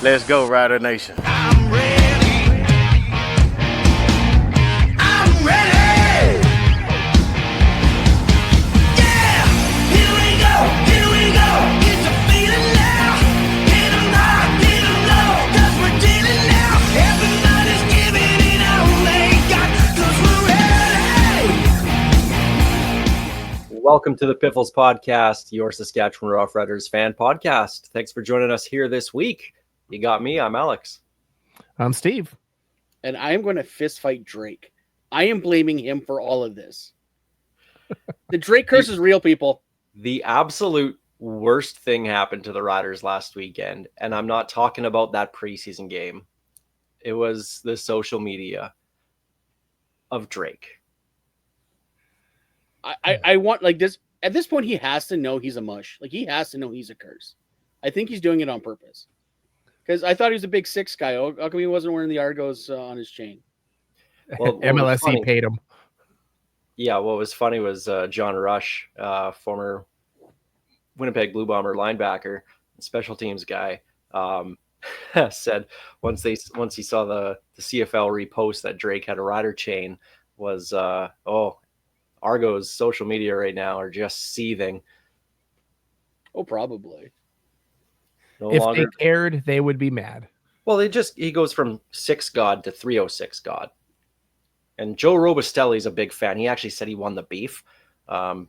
Let's go, Rider Nation. I'm ready. I'm ready. Yeah, here we go. It's a feeling now. Hit 'em high, hit 'em low, 'cause we're dealing now. Everybody's giving it all they got, 'cause we're ready. Welcome to the Piffles podcast, your Saskatchewan Roughriders fan podcast. Thanks for joining us here this week. You got me, I'm Alex. I'm Steve. And I am going to fist fight Drake. I am blaming him for all of this. The Drake curse is real, people. The absolute worst thing happened to the Riders last weekend, and I'm not talking about that preseason game. It was the social media of Drake. I want, like, this. At this point, he has to know he's a mush. Like, he has to know he's a curse. I think he's doing it on purpose. Because I thought he was a big six guy. How come he wasn't wearing the Argos on his chain? Well, MLSE paid him. Yeah, what was funny was John Rush, former Winnipeg Blue Bomber linebacker, special teams guy, said once he saw the CFL repost that Drake had a rider chain was, Argo's social media right now are just seething. Oh, probably. If they cared, they would be mad. Well, he goes from 6 God to 306 God. And Joe Robustelli's a big fan. He actually said he won the beef,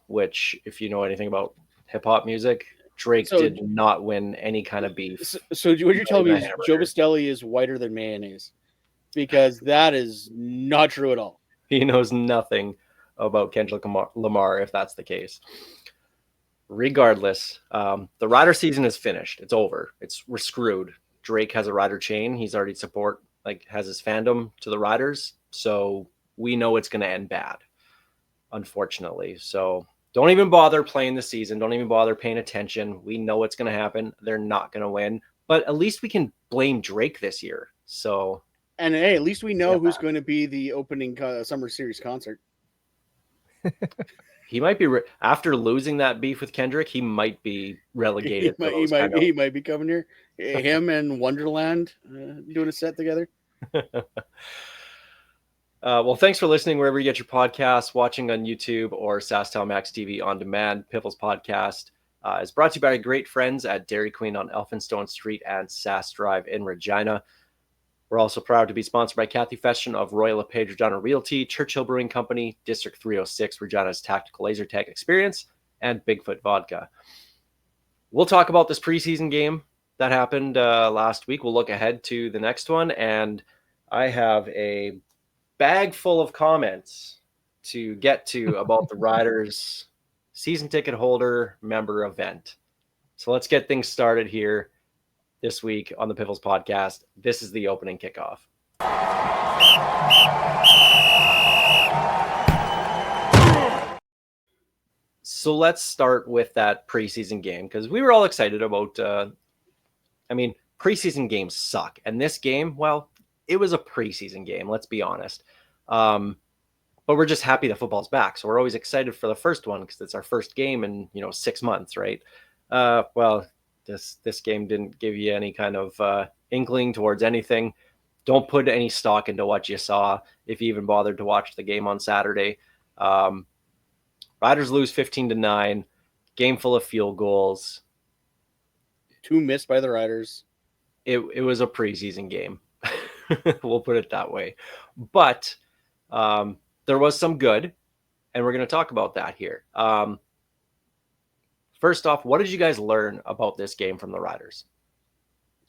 which, if you know anything about hip-hop music, Drake did not win any kind of beef. So what you're telling me is Joe Robustelli is whiter than mayonnaise? Because that is not true at all. He knows nothing about Kendrick Lamar, if that's the case. Regardless, the rider season is finished. It's over. We're screwed. Drake has a rider chain. He's already has his fandom to the riders. So we know it's going to end bad, unfortunately. So don't even bother playing the season. Don't even bother paying attention. We know what's going to happen. They're not going to win, but at least we can blame Drake this year. So, and hey, at least we know who's going to be the opening Summer Series concert. He might be after losing that beef with Kendrick. He might be relegated. He might be coming here. Him and Wonderland doing a set together. Well, thanks for listening wherever you get your podcasts, watching on YouTube or SaskTel Max TV on demand. Piffles podcast is brought to you by great friends at Dairy Queen on Elphinstone Street and Sask Drive in Regina. We're also proud to be sponsored by Kathy Feshton of Royal LePage Regina Realty, Churchill Brewing Company, District 306, Regina's Tactical Laser Tag Experience, and Bigfoot Vodka. We'll talk about this preseason game that happened last week. We'll look ahead to the next one, and I have a bag full of comments to get to about the Riders season ticket holder member event. So let's get things started here. This week on the Piffles podcast, this is the opening kickoff. So let's start with that preseason game because we were all excited about. Preseason games suck, and this game, well, it was a preseason game. Let's be honest, but we're just happy that football's back. So we're always excited for the first one because it's our first game in 6 months, right? This game didn't give you any kind of inkling towards anything. Don't put any stock into what you saw if you even bothered to watch the game on Saturday. Riders lose 15-9. Game full of field goals. 2 missed by the Riders. It was a preseason game. We'll put it that way. But there was some good, and we're going to talk about that here. First off, what did you guys learn about this game from the Riders?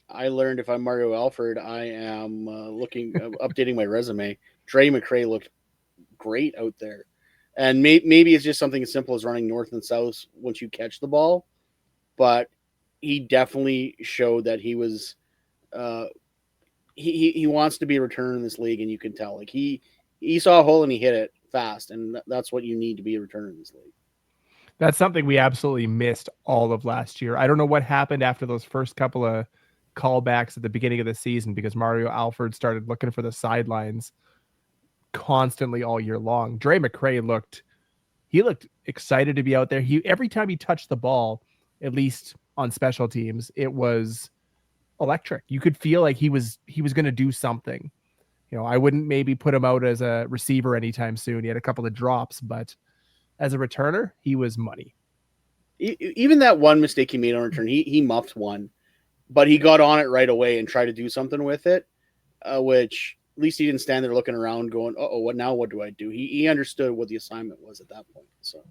I learned if I'm Mario Alford, I am updating my resume. Trey McRae looked great out there. And maybe it's just something as simple as running north and south once you catch the ball. But he definitely showed that he was he wants to be a returner in this league, and you can tell. Like he saw a hole and he hit it fast, and that's what you need to be a returner in this league. That's something we absolutely missed all of last year. I don't know what happened after those first couple of callbacks at the beginning of the season because Mario Alford started looking for the sidelines constantly all year long. Dre McRae looked excited to be out there. Every time he touched the ball, at least on special teams, it was electric. You could feel like he was going to do something. I wouldn't maybe put him out as a receiver anytime soon. He had a couple of drops, but as a returner, he was money. Even that one mistake he made on return, he muffed one, but he got on it right away and tried to do something with it, which at least he didn't stand there looking around going, "Oh, what now? What do I do?" He understood what the assignment was at that point. So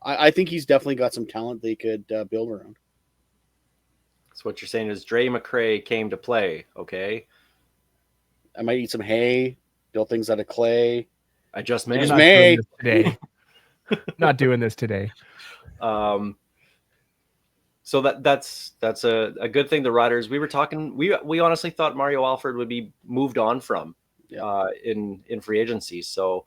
I think he's definitely got some talent they could build around. So what you're saying is Dre McCray came to play, okay? I might eat some hay, build things out of clay. I just Just may. Not doing this today. So that's a good thing. The Riders, we were talking, we honestly thought Mario Alford would be moved on from in free agency. So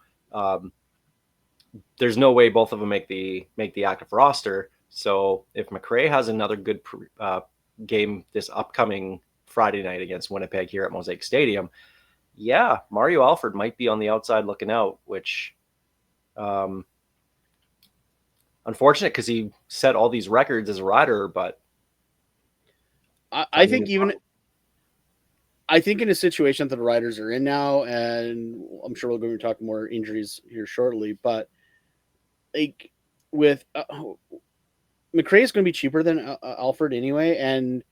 there's no way both of them make the active roster. So if McRae has another good game this upcoming Friday night against Winnipeg here at Mosaic Stadium, yeah, Mario Alford might be on the outside looking out, which unfortunate because he set all these records as a rider, but I think in a situation that the Riders are in now, and I'm sure we're going to talk more injuries here shortly, but like with McRae is going to be cheaper than Alford anyway, and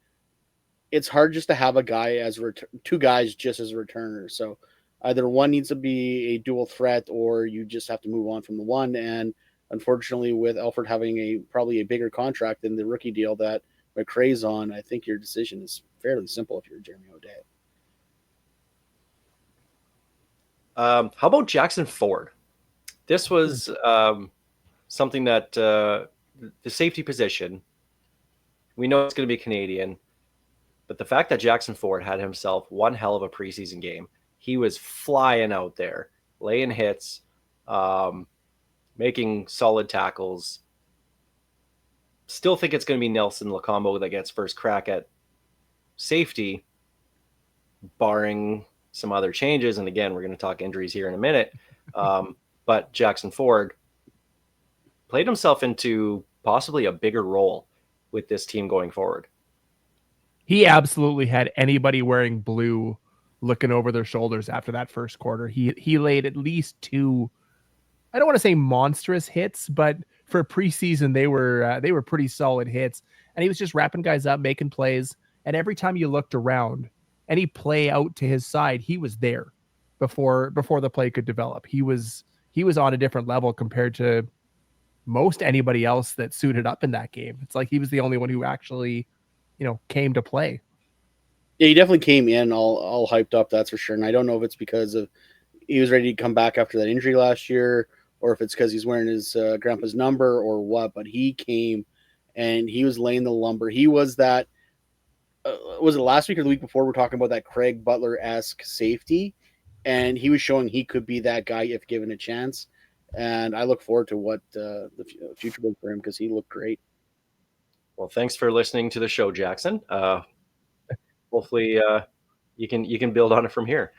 it's hard just to have a guy as two guys just as a returner. So either one needs to be a dual threat, or you just have to move on from the one. And unfortunately, with Alford having probably a bigger contract than the rookie deal that McRae's on, I think your decision is fairly simple if you're Jeremy O'Day. How about Jackson Ford? This was something that the safety position, we know it's going to be Canadian, but the fact that Jackson Ford had himself one hell of a preseason game, he was flying out there, laying hits, making solid tackles. Still think it's going to be Nelson Lacombo that gets first crack at safety, barring some other changes. And again, we're going to talk injuries here in a minute. But Jackson Ford played himself into possibly a bigger role with this team going forward. He absolutely had anybody wearing blue looking over their shoulders after that first quarter. He laid at least two, I don't want to say monstrous hits, but for preseason, they were pretty solid hits. And he was just wrapping guys up, making plays. And every time you looked around, any play out to his side, he was there before the play could develop. He was on a different level compared to most anybody else that suited up in that game. It's like he was the only one who actually, came to play. Yeah, he definitely came in all hyped up, that's for sure. And I don't know if it's because of he was ready to come back after that injury last year, or if it's because he's wearing his grandpa's number or what. But he came and he was laying the lumber. He was that. Was it last week or the week before? We're talking about that Craig Butler-esque safety, and he was showing he could be that guy if given a chance. And I look forward to what the future brings for him because he looked great. Well, thanks for listening to the show, Jackson. Hopefully you can build on it from here.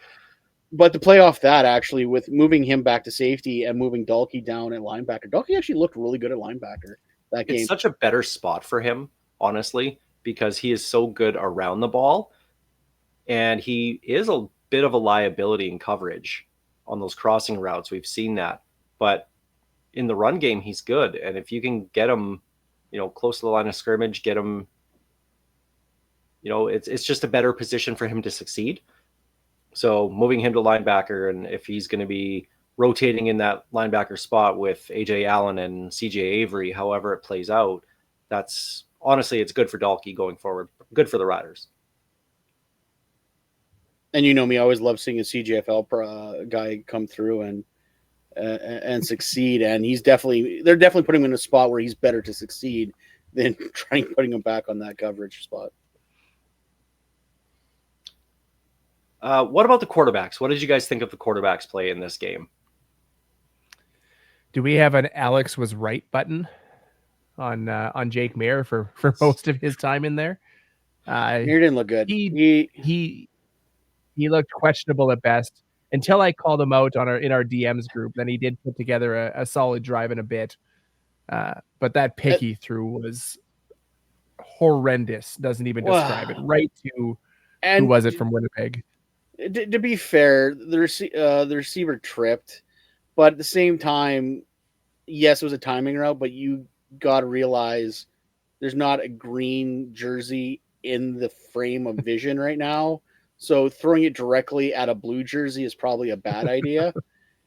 But to play off that, actually, with moving him back to safety and moving Dalkey down at linebacker, Dalkey actually looked really good at linebacker that game. It's such a better spot for him, honestly, because he is so good around the ball, and he is a bit of a liability in coverage on those crossing routes. We've seen that, but in the run game, he's good. And if you can get him, close to the line of scrimmage, get him, it's just a better position for him to succeed. So moving him to linebacker, and if he's going to be rotating in that linebacker spot with AJ Allen and CJ Avery, however it plays out, that's honestly, it's good for Dalkey going forward. Good for the Riders. And you know me, I always love seeing a CJFL guy come through and succeed. And they're definitely putting him in a spot where he's better to succeed than putting him back on that coverage spot. What about the quarterbacks? What did you guys think of the quarterbacks play in this game? Do we have an Alex was right button on Jake Mayer for most of his time in there? He didn't look good. He looked questionable at best until I called him out in our DMs group. Then he did put together a solid drive in a bit. But that pick he threw was horrendous. Doesn't even describe it. Right to And Who was it from Winnipeg? to be fair, the receiver tripped, but at the same time, yes, it was a timing route, but you got to realize there's not a green jersey in the frame of vision right now. So throwing it directly at a blue jersey is probably a bad idea.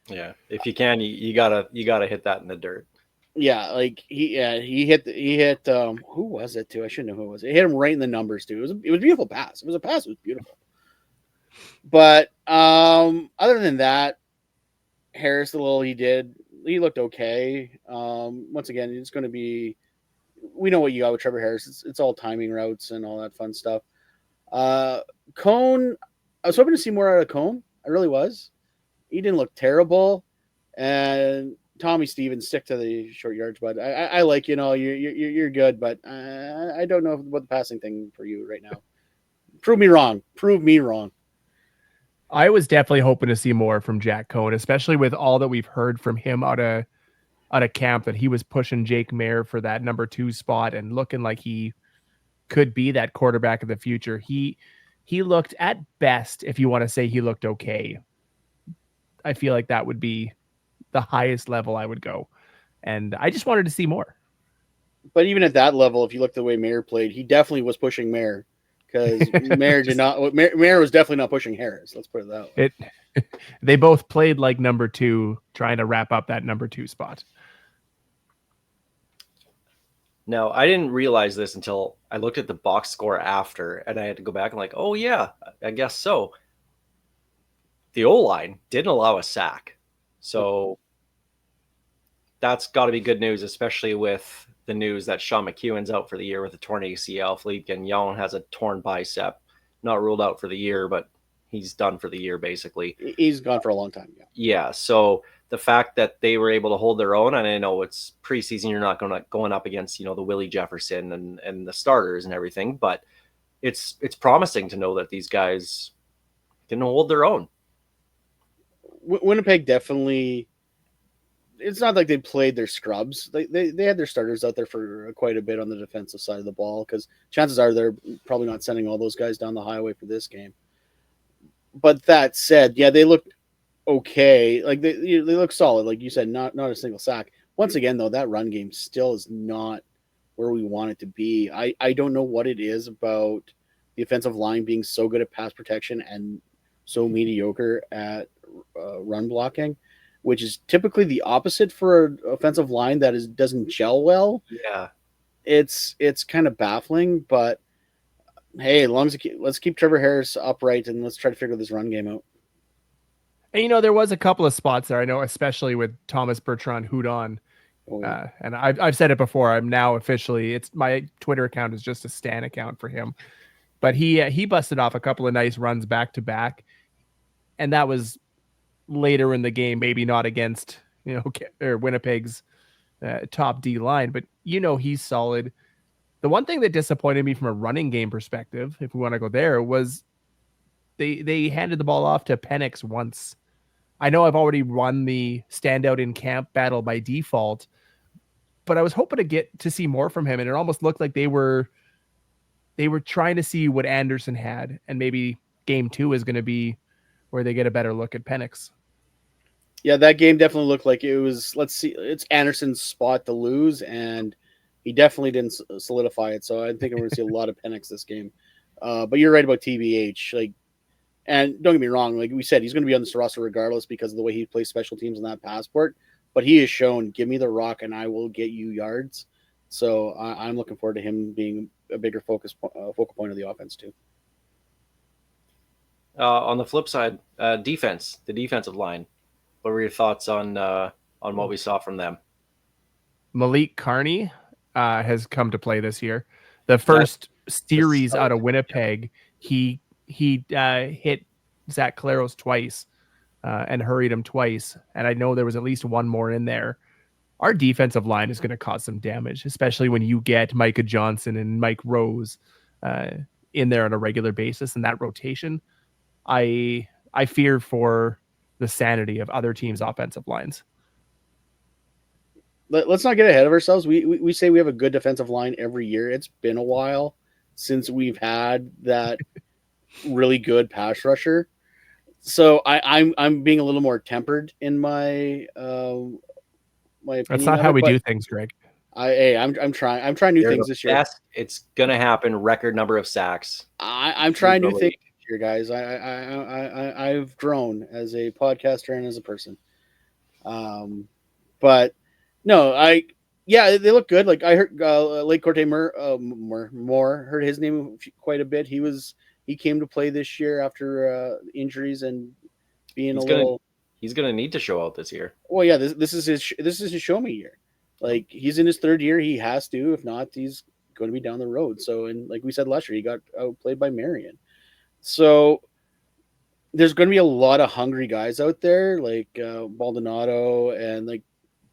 Yeah, if you can, you gotta hit that in the dirt. Yeah, like he hit who was it too? I should know who it was. It hit him right in the numbers too. It was a beautiful pass. It was a pass. It was beautiful. But other than that, Harris, the little he did, he looked okay. Once again, it's going to be, we know what you got with Trevor Harris. It's all timing routes and all that fun stuff. Cone, I was hoping to see more out of Cone. I really was. He didn't look terrible. And Tommy Stevens, stick to the short yards, bud. I like, you're good, but I don't know about the passing thing for you right now. Prove me wrong. Prove me wrong. I was definitely hoping to see more from Jack Cohn, especially with all that we've heard from him out of camp, that he was pushing Jake Mayer for that number 2 spot and looking like he could be that quarterback of the future. He looked, at best, if you want to say he looked okay, I feel like that would be the highest level I would go. And I just wanted to see more. But even at that level, if you look at the way Mayer played, he definitely was pushing Mayer, because Mayer Mayer was definitely not pushing Harris. Let's put it that way. They both played like number 2, trying to wrap up that number 2 spot. Now, I didn't realize this until I looked at the box score after, and I had to go back and like, oh yeah, I guess so. The O-line didn't allow a sack. So that's got to be good news, especially with the news that Sean McEwen's out for the year with a torn ACL. Philippe Gagnon has a torn bicep. Not ruled out for the year, but he's done for the year, basically. He's gone for a long time. Yeah, so the fact that they were able to hold their own, and I know it's preseason, you're not going up against, the Willie Jefferson and the starters and everything, but it's promising to know that these guys can hold their own. Winnipeg definitely, it's not like they played their scrubs. They had their starters out there for quite a bit on the defensive side of the ball, because chances are they're probably not sending all those guys down the highway for this game. But that said, yeah, they looked okay. Like they look solid, like you said, not a single sack. Once again, though, that run game still is not where we want it to be. I don't know what it is about the offensive line being so good at pass protection and so mediocre at run blocking, which is typically the opposite for an offensive line that doesn't gel well. Yeah, it's kind of baffling, but hey, let's keep Trevor Harris upright and let's try to figure this run game out. And there was a couple of spots there, I know, especially with Thomas Bertrand Houdon. Oh, yeah. And I've said it before. I'm now officially, my Twitter account is just a Stan account for him. But he busted off a couple of nice runs back to back, and that was later in the game, maybe not against or Winnipeg's top D line, but he's solid. The one thing that disappointed me from a running game perspective, if we want to go there, was they handed the ball off to Penix once. I know I've already won the standout in camp battle by default, but I was hoping to get to see more from him, and it almost looked like they were trying to see what Anderson had, and maybe game 2 is going to be where they get a better look at Penix. Yeah, that game definitely looked like it was, let's see, it's Anderson's spot to lose, and he definitely didn't solidify it. So I think we're going to see a lot of Penix this game. But you're right about TBH. And don't get me wrong, like we said, he's going to be on this roster regardless because of the way he plays special teams in that passport. But he has shown, give me the rock and I will get you yards. So I'm looking forward to him being a bigger focal point of the offense too. On the flip side, the defensive line. What were your thoughts on what we saw from them? Malik Carney has come to play this year. The first series out of Winnipeg, he hit Zach Claros twice and hurried him twice. And I know there was at least one more in there. Our defensive line is going to cause some damage, especially when you get Micah Johnson and Mike Rose in there on a regular basis. And that rotation, I fear for the sanity of other teams' offensive lines. Let's not get ahead of ourselves. We say we have a good defensive line every year. It's been a while since we've had that really good pass rusher. So I'm being a little more tempered in my my opinion. That's not of how it, we but do things, Greg. I'm trying new They're things the this year. best. It's gonna happen. Record number of sacks. I'm trying new things this year, guys. I've grown as a podcaster and as a person. But no, they look good. Like I heard Lake Corte Moore heard his name quite a bit. He came to play this year after injuries and being He's a gonna little. he's gonna need to show out this year. Well, yeah, this is his show me year. Like he's in his third year, he has to. If not, he's going to be down the road. So, and like we said last year, he got outplayed by Marion. So there's going to be a lot of hungry guys out there, like Baldonado, and like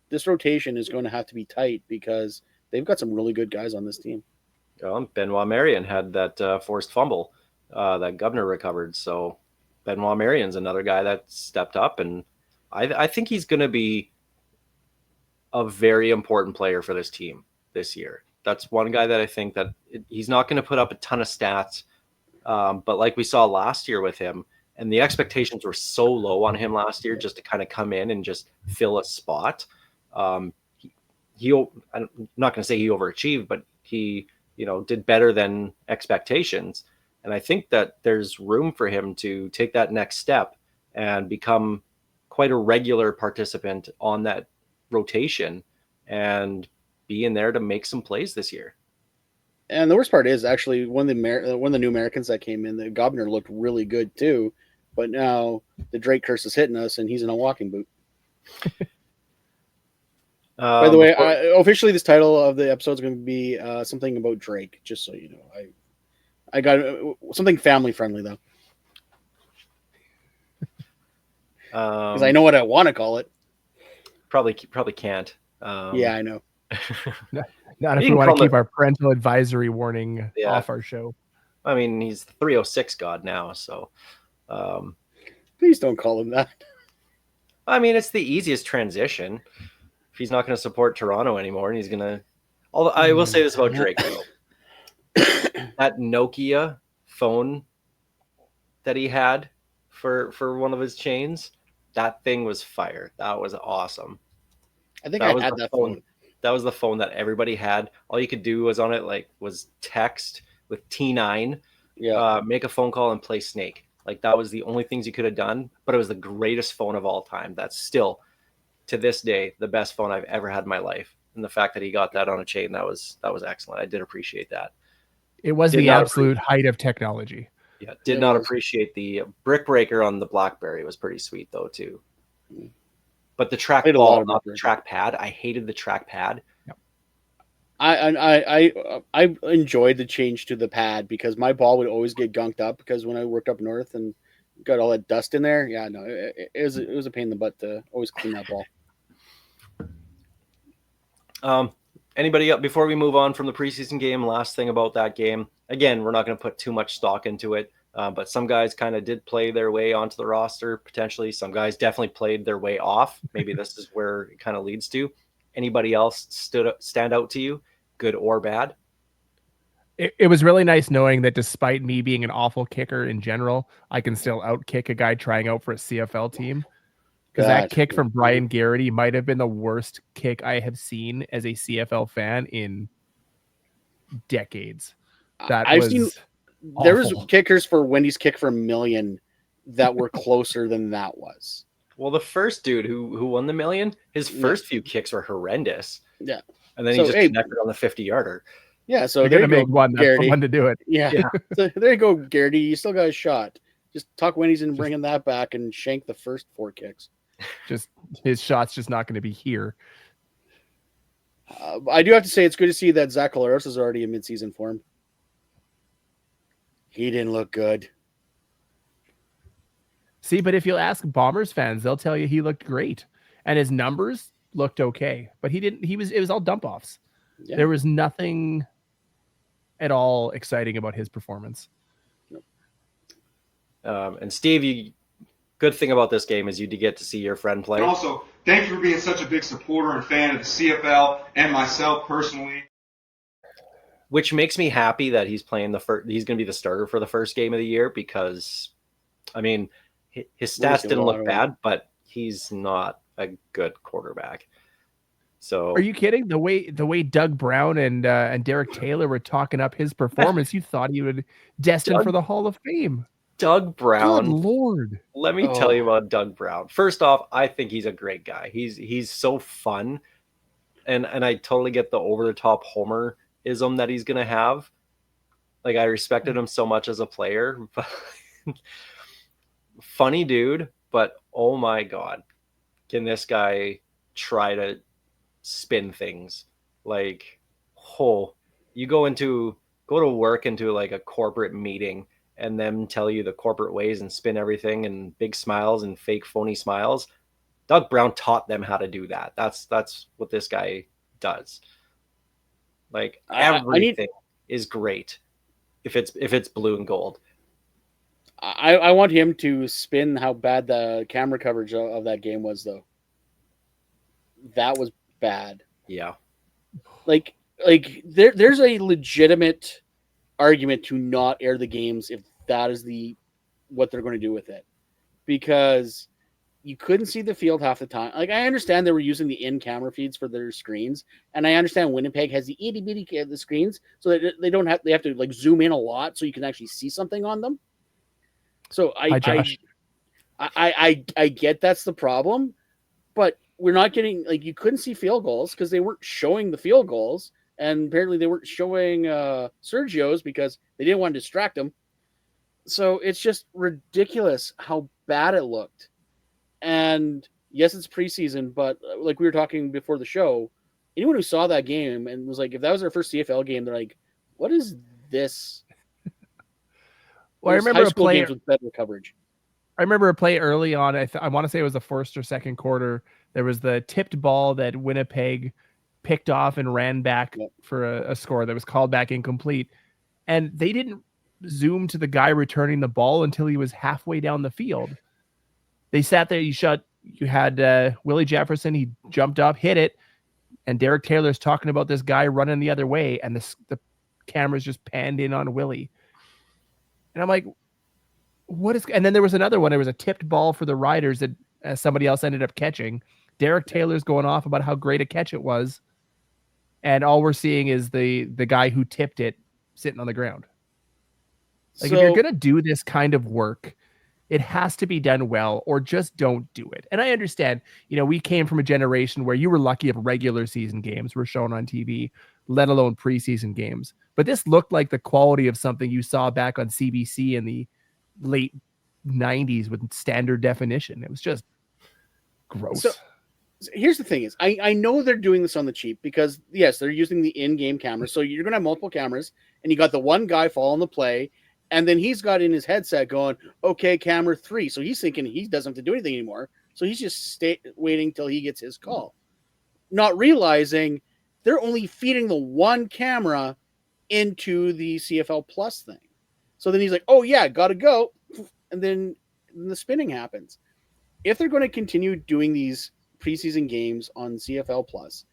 this rotation is going to have to be tight because they've got some really good guys on this team. Benoit Marion had that forced fumble that Governor recovered. So Benoit Marion's another guy that stepped up, and I think he's going to be a very important player for this team this year. That's one guy that I think that he's not going to put up a ton of stats, but like we saw last year with him, and the expectations were so low on him last year just to kind of come in and just fill a spot. I'm not going to say he overachieved, but he did better than expectations. And I think that there's room for him to take that next step and become quite a regular participant on that rotation and be in there to make some plays this year. And the worst part is actually one of the new Americans that came in, the Governor looked really good too, but now the Drake curse is hitting us and he's in a walking boot. By the way, officially this title of the episode is going to be something about Drake, just so you know. I got something family friendly though, because I know what I want to call it. Probably can't. Yeah, I know. Not if we want to keep our parental advisory warning off our show. I mean, he's the 306 god now, so please don't call him that. I mean, it's the easiest transition. If he's not going to support Toronto anymore, and he's going to. Although I will say this about Drake, though. That Nokia phone that he had for one of his chains, that thing was fire. That was awesome. I think I had that phone. That was the phone that everybody had. All you could do was on it was text with T9, make a phone call and play Snake. Like that was the only things you could have done, but it was the greatest phone of all time. That's still to this day the best phone I've ever had in my life. And the fact that he got that on a chain, that was excellent. I did appreciate that. It was the absolute height of technology. Yeah, did not appreciate the brick breaker on the BlackBerry. It was pretty sweet though too. But the trackball, not the trackpad. I hated the trackpad. Yep. I enjoyed the change to the pad because my ball would always get gunked up because when I worked up north and got all that dust in there, it was a pain in the butt to always clean that ball. Anybody up before we move on from the preseason game? Last thing about that game. Again, we're not going to put too much stock into it. But some guys kind of did play their way onto the roster, potentially. Some guys definitely played their way off. Maybe this is where it kind of leads to. Anybody else stand out to you, good or bad? It was really nice knowing that despite me being an awful kicker in general, I can still outkick a guy trying out for a CFL team. Because that kick from Brian Garrity might have been the worst kick I have seen as a CFL fan in decades. There was kickers for Wendy's kick for a million that were closer than that was. Well, the first dude who won the million, his first few kicks were horrendous. Yeah. And then he just connected on the 50-yarder. Yeah, so you're going to make one to do it. Yeah. So there you go, Garrity. You still got a shot. Just talk Wendy's and bringing that back and shank the first 4 kicks. Just his shot's just not going to be here. I do have to say it's good to see that Zach Collaros is already in midseason form. He didn't look good. See, but if you'll ask Bombers fans, they'll tell you he looked great. And his numbers looked okay. But he didn't. It was all dump offs. Yeah. There was nothing at all exciting about his performance. And Steve, good thing about this game is you did get to see your friend play. And also, thank you for being such a big supporter and fan of the CFL and myself personally. which makes me happy that he's playing he's going to be the starter for the first game of the year, because I mean, his stats didn't look bad, but he's not a good quarterback. So Are you kidding? The way Doug Brown and Derek Taylor were talking up his performance, you thought he would destined for the Hall of Fame. Doug Brown, good Lord. Let me tell you about Doug Brown. First off, I think he's a great guy. He's so fun, and I totally get the over the top homer-ism that he's gonna have. Like, I respected him so much as a player, but funny dude. But oh my god, can this guy try to spin things? Like, you go to work into like a corporate meeting and them tell you the corporate ways and spin everything and big smiles and fake phony smiles. Doug Brown taught them how to do that. That's what this guy does. Like, everything is great if it's blue and gold. I want him to spin how bad the camera coverage of that game was, though. That was bad. Yeah. Like there's a legitimate argument to not air the games if that is what they're going to do with it, because you couldn't see the field half the time. Like, I understand they were using the in-camera feeds for their screens, and I understand Winnipeg has the itty bitty the screens, so that they have to like zoom in a lot so you can actually see something on them. So I get that's the problem, but we're not getting, like, you couldn't see field goals because they weren't showing the field goals. And apparently they weren't showing Sergio's because they didn't want to distract him. So it's just ridiculous how bad it looked. And yes, it's preseason, but like we were talking before the show, anyone who saw that game and was like, if that was their first CFL game, they're like, what is this? Well, I remember high school games with better coverage. I remember a play early on. I want to say it was the first or second quarter. There was the tipped ball that Winnipeg picked off and ran back for a score that was called back incomplete. And they didn't zoom to the guy returning the ball until he was halfway down the field. They sat there. You had Willie Jefferson. He jumped up, hit it. And Derek Taylor's talking about this guy running the other way. And the cameras just panned in on Willie. And I'm like, what is, and then there was another one. There was a tipped ball for the Riders that somebody else ended up catching. Derek Taylor's going off about how great a catch it was. And all we're seeing is the guy who tipped it sitting on the ground. Like, if you're going to do this kind of work, it has to be done well, or just don't do it. And I understand, we came from a generation where you were lucky if regular season games were shown on TV, let alone preseason games. But this looked like the quality of something you saw back on CBC in the late 90s with standard definition. It was just gross. So here's the thing is, I know they're doing this on the cheap because, yes, they're using the in-game camera. So you're going to have multiple cameras, and you got the one guy following the play, and then he's got in his headset going, okay, camera 3. So he's thinking he doesn't have to do anything anymore. So he's just waiting till he gets his call, not realizing they're only feeding the one camera into the CFL Plus thing. So then he's like, oh, yeah, got to go. And then the spinning happens. If they're going to continue doing these preseason games on CFL Plus,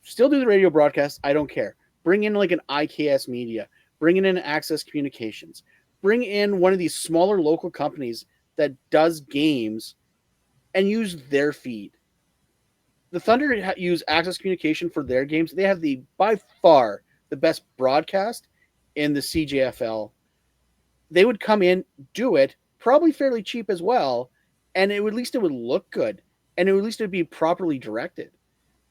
still do the radio broadcast. I don't care. Bring in like an IKS Media. Bring in Access Communications. Bring in one of these smaller local companies that does games and use their feed. The Thunder use Access Communication for their games. They have by far the best broadcast in the CJFL. They would come in, do it, probably fairly cheap as well, and at least it would look good, and at least it would be properly directed.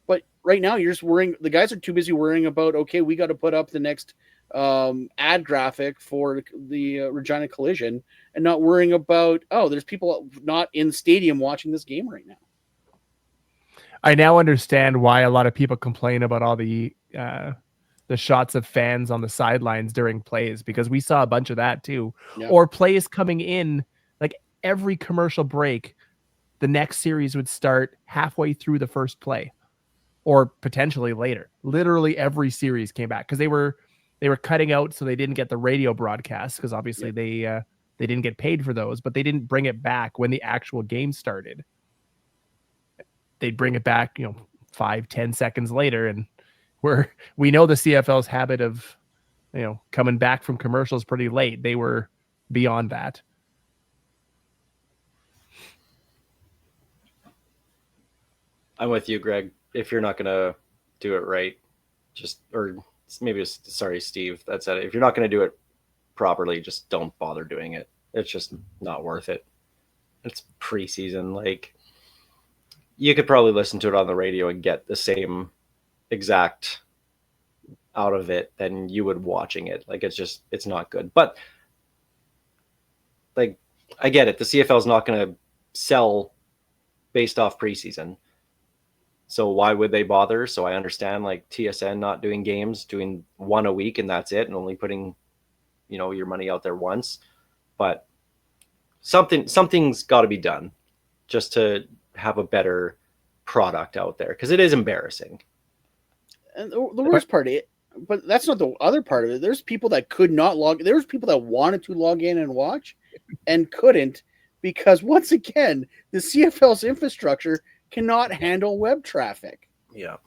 But right now, you're just worrying. The guys are too busy worrying about, okay, we got to put up the next ad graphic for the Regina Collision, and not worrying about, there's people not in the stadium watching this game right now. I now understand why a lot of people complain about all the shots of fans on the sidelines during plays, because we saw a bunch of that too. Yep. Or plays coming in, like every commercial break, the next series would start halfway through the first play, or potentially later. Literally every series came back because they were cutting out, so they didn't get the radio broadcast, because obviously they didn't get paid for those, but they didn't bring it back when the actual game started. They'd bring it back, 5-10 seconds later, and we know the CFL's habit of, coming back from commercials pretty late. They were beyond that. I'm with you, Greg. If you're not going to do it right, sorry, Steve, that's it. If you're not going to do it properly, just don't bother doing it. It's just not worth it. It's preseason. Like, you could probably listen to it on the radio and get the same exact out of it than you would watching it. Like, it's not good. But like, I get it. The CFL is not going to sell based off preseason. So why would they bother? So I understand, like, TSN not doing games, doing one a week and that's it, and only putting, your money out there once. But something's got to be done just to have a better product out there, because it is embarrassing. And the worst part, but that's not the other part of it. There's people that could not log. There was people that wanted to log in and watch, and couldn't, because once again, the CFL's infrastructure cannot handle web traffic. Yeah.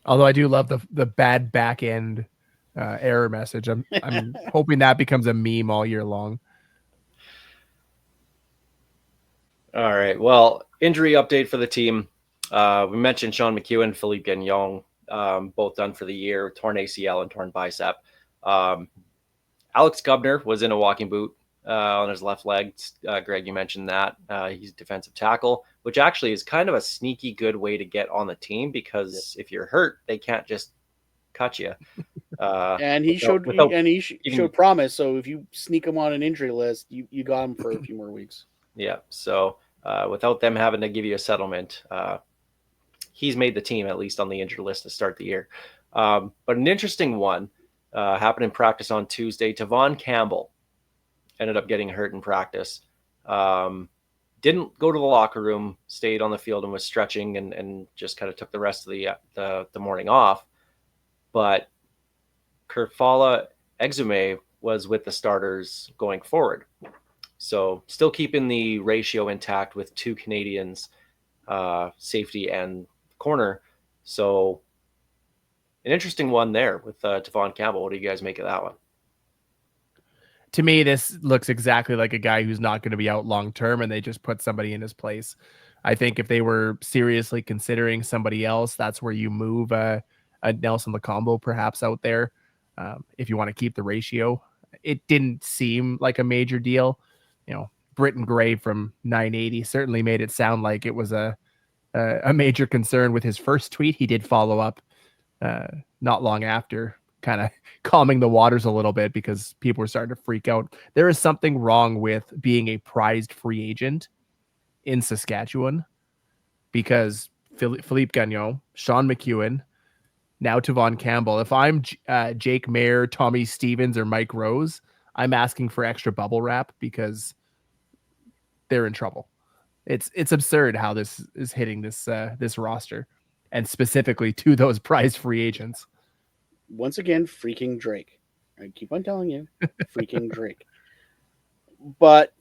Although I do love the bad back end error message. I'm hoping that becomes a meme all year long. All right. Well, injury update for the team. We mentioned Sean McEwen, Philippe Gagnon, both done for the year, torn ACL and torn bicep. Alex Gubner was in a walking boot on his left leg. Greg, you mentioned that. He's a defensive tackle, which actually is kind of a sneaky good way to get on the team, because if you're hurt, they can't just cut you. And he showed promise. So if you sneak him on an injury list, you got him for a few more weeks. Yeah. So without them having to give you a settlement, he's made the team, at least on the injured list to start the year. But an interesting one happened in practice on Tuesday. Tavon Campbell ended up getting hurt in practice. Didn't go to the locker room, stayed on the field and was stretching and just kind of took the rest of the morning off. But Kerfala Exume was with the starters going forward. So still keeping the ratio intact with two Canadians, safety and corner. So an interesting one there with Tavon Campbell. What do you guys make of that one? To me, this looks exactly like a guy who's not going to be out long term, and they just put somebody in his place. I think if they were seriously considering somebody else, that's where you move a Nelson Lacombo perhaps out there if you want to keep the ratio. It didn't seem like a major deal. Britton Gray from 980 certainly made it sound like it was a major concern with his first tweet. He did follow up not long after, kind of calming the waters a little bit, because people were starting to freak out. There is something wrong with being a prized free agent in Saskatchewan, because Philippe Gagnon, Sean McEwen, now Tavon Campbell. If I'm Jake Mayer, Tommy Stevens, or Mike Rose, I'm asking for extra bubble wrap, because they're in trouble. It's absurd how this is hitting this roster, and specifically to those prized free agents. Once again, freaking Drake. I keep on telling you, freaking Drake. But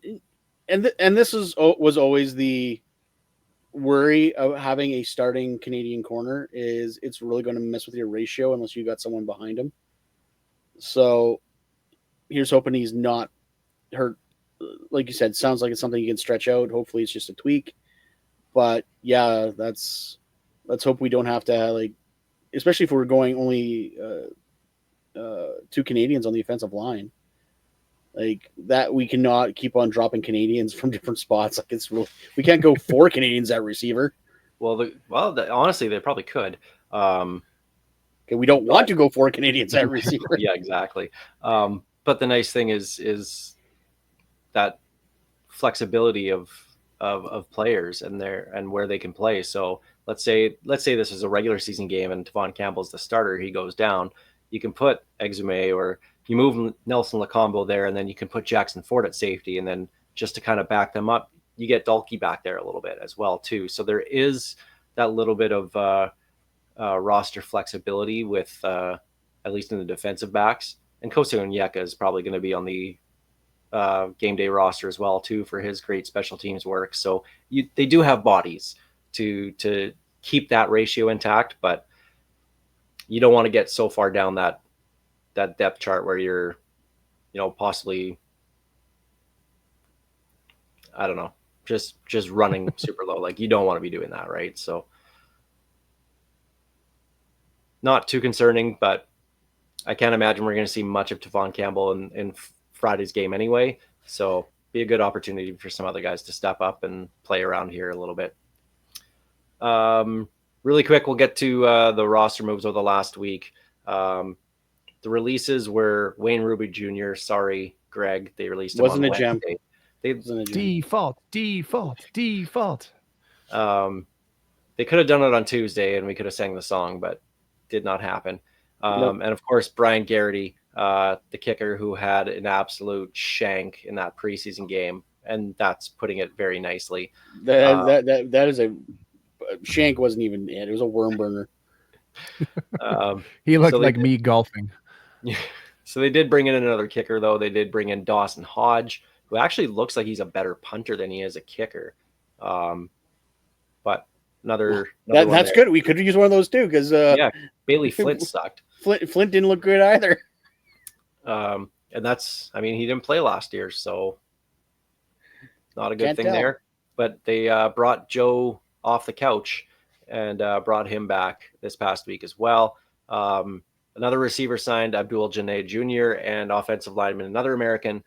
this was always the worry of having a starting Canadian corner, is it's really going to mess with your ratio unless you got someone behind him. So here's hoping he's not hurt. Like you said, sounds like it's something you can stretch out. Hopefully it's just a tweak. But yeah, let's hope we don't have to, especially if we're going only two Canadians on the offensive line, that we cannot keep on dropping Canadians from different spots. We can't go 4 Canadians at receiver. Honestly, they probably could. Okay, we don't want to go 4 Canadians at receiver. Yeah, exactly. But the nice thing is that flexibility of players and where they can play. So let's say this is a regular season game and Tavon Campbell's the starter, he goes down. You can put Exume, or you move Nelson Lacombo there, and then you can put Jackson Ford at safety, and then just to kind of back them up, you get Dalkey back there a little bit as well too. So there is that little bit of roster flexibility with at least in the defensive backs. And Kosta Onyeka is probably going to be on the game day roster as well too for his great special teams work. So they do have bodies to keep that ratio intact, but you don't want to get so far down that depth chart where you're, possibly, I don't know, just running super low. Like, you don't want to be doing that, right? So not too concerning, but I can't imagine we're going to see much of Tavon Campbell in Friday's game anyway. So be a good opportunity for some other guys to step up and play around here a little bit. Really quick, we'll get to the roster moves over the last week. The releases were Wayne Ruby Jr. Sorry, Greg. They released him Wasn't on a gem. Wednesday. Default. They could have done it on Tuesday and we could have sang the song, but did not happen. Nope. And of course, Brian Garrity, the kicker who had an absolute shank in that preseason game, and that's putting it very nicely. That is a shank. Wasn't even it. It was a worm burner. He looked like me golfing. So they did bring in another kicker, though. They did bring in Dawson Hodge, who actually looks like he's a better punter than he is a kicker. But another that's good. We could use one of those too, because Bailey Flint sucked. Flint didn't look good either. And that's, he didn't play last year, so not a good thing there. But they brought Joe off the couch and brought him back this past week as well. Another receiver signed, Abdul Janae Jr., and offensive lineman, another American,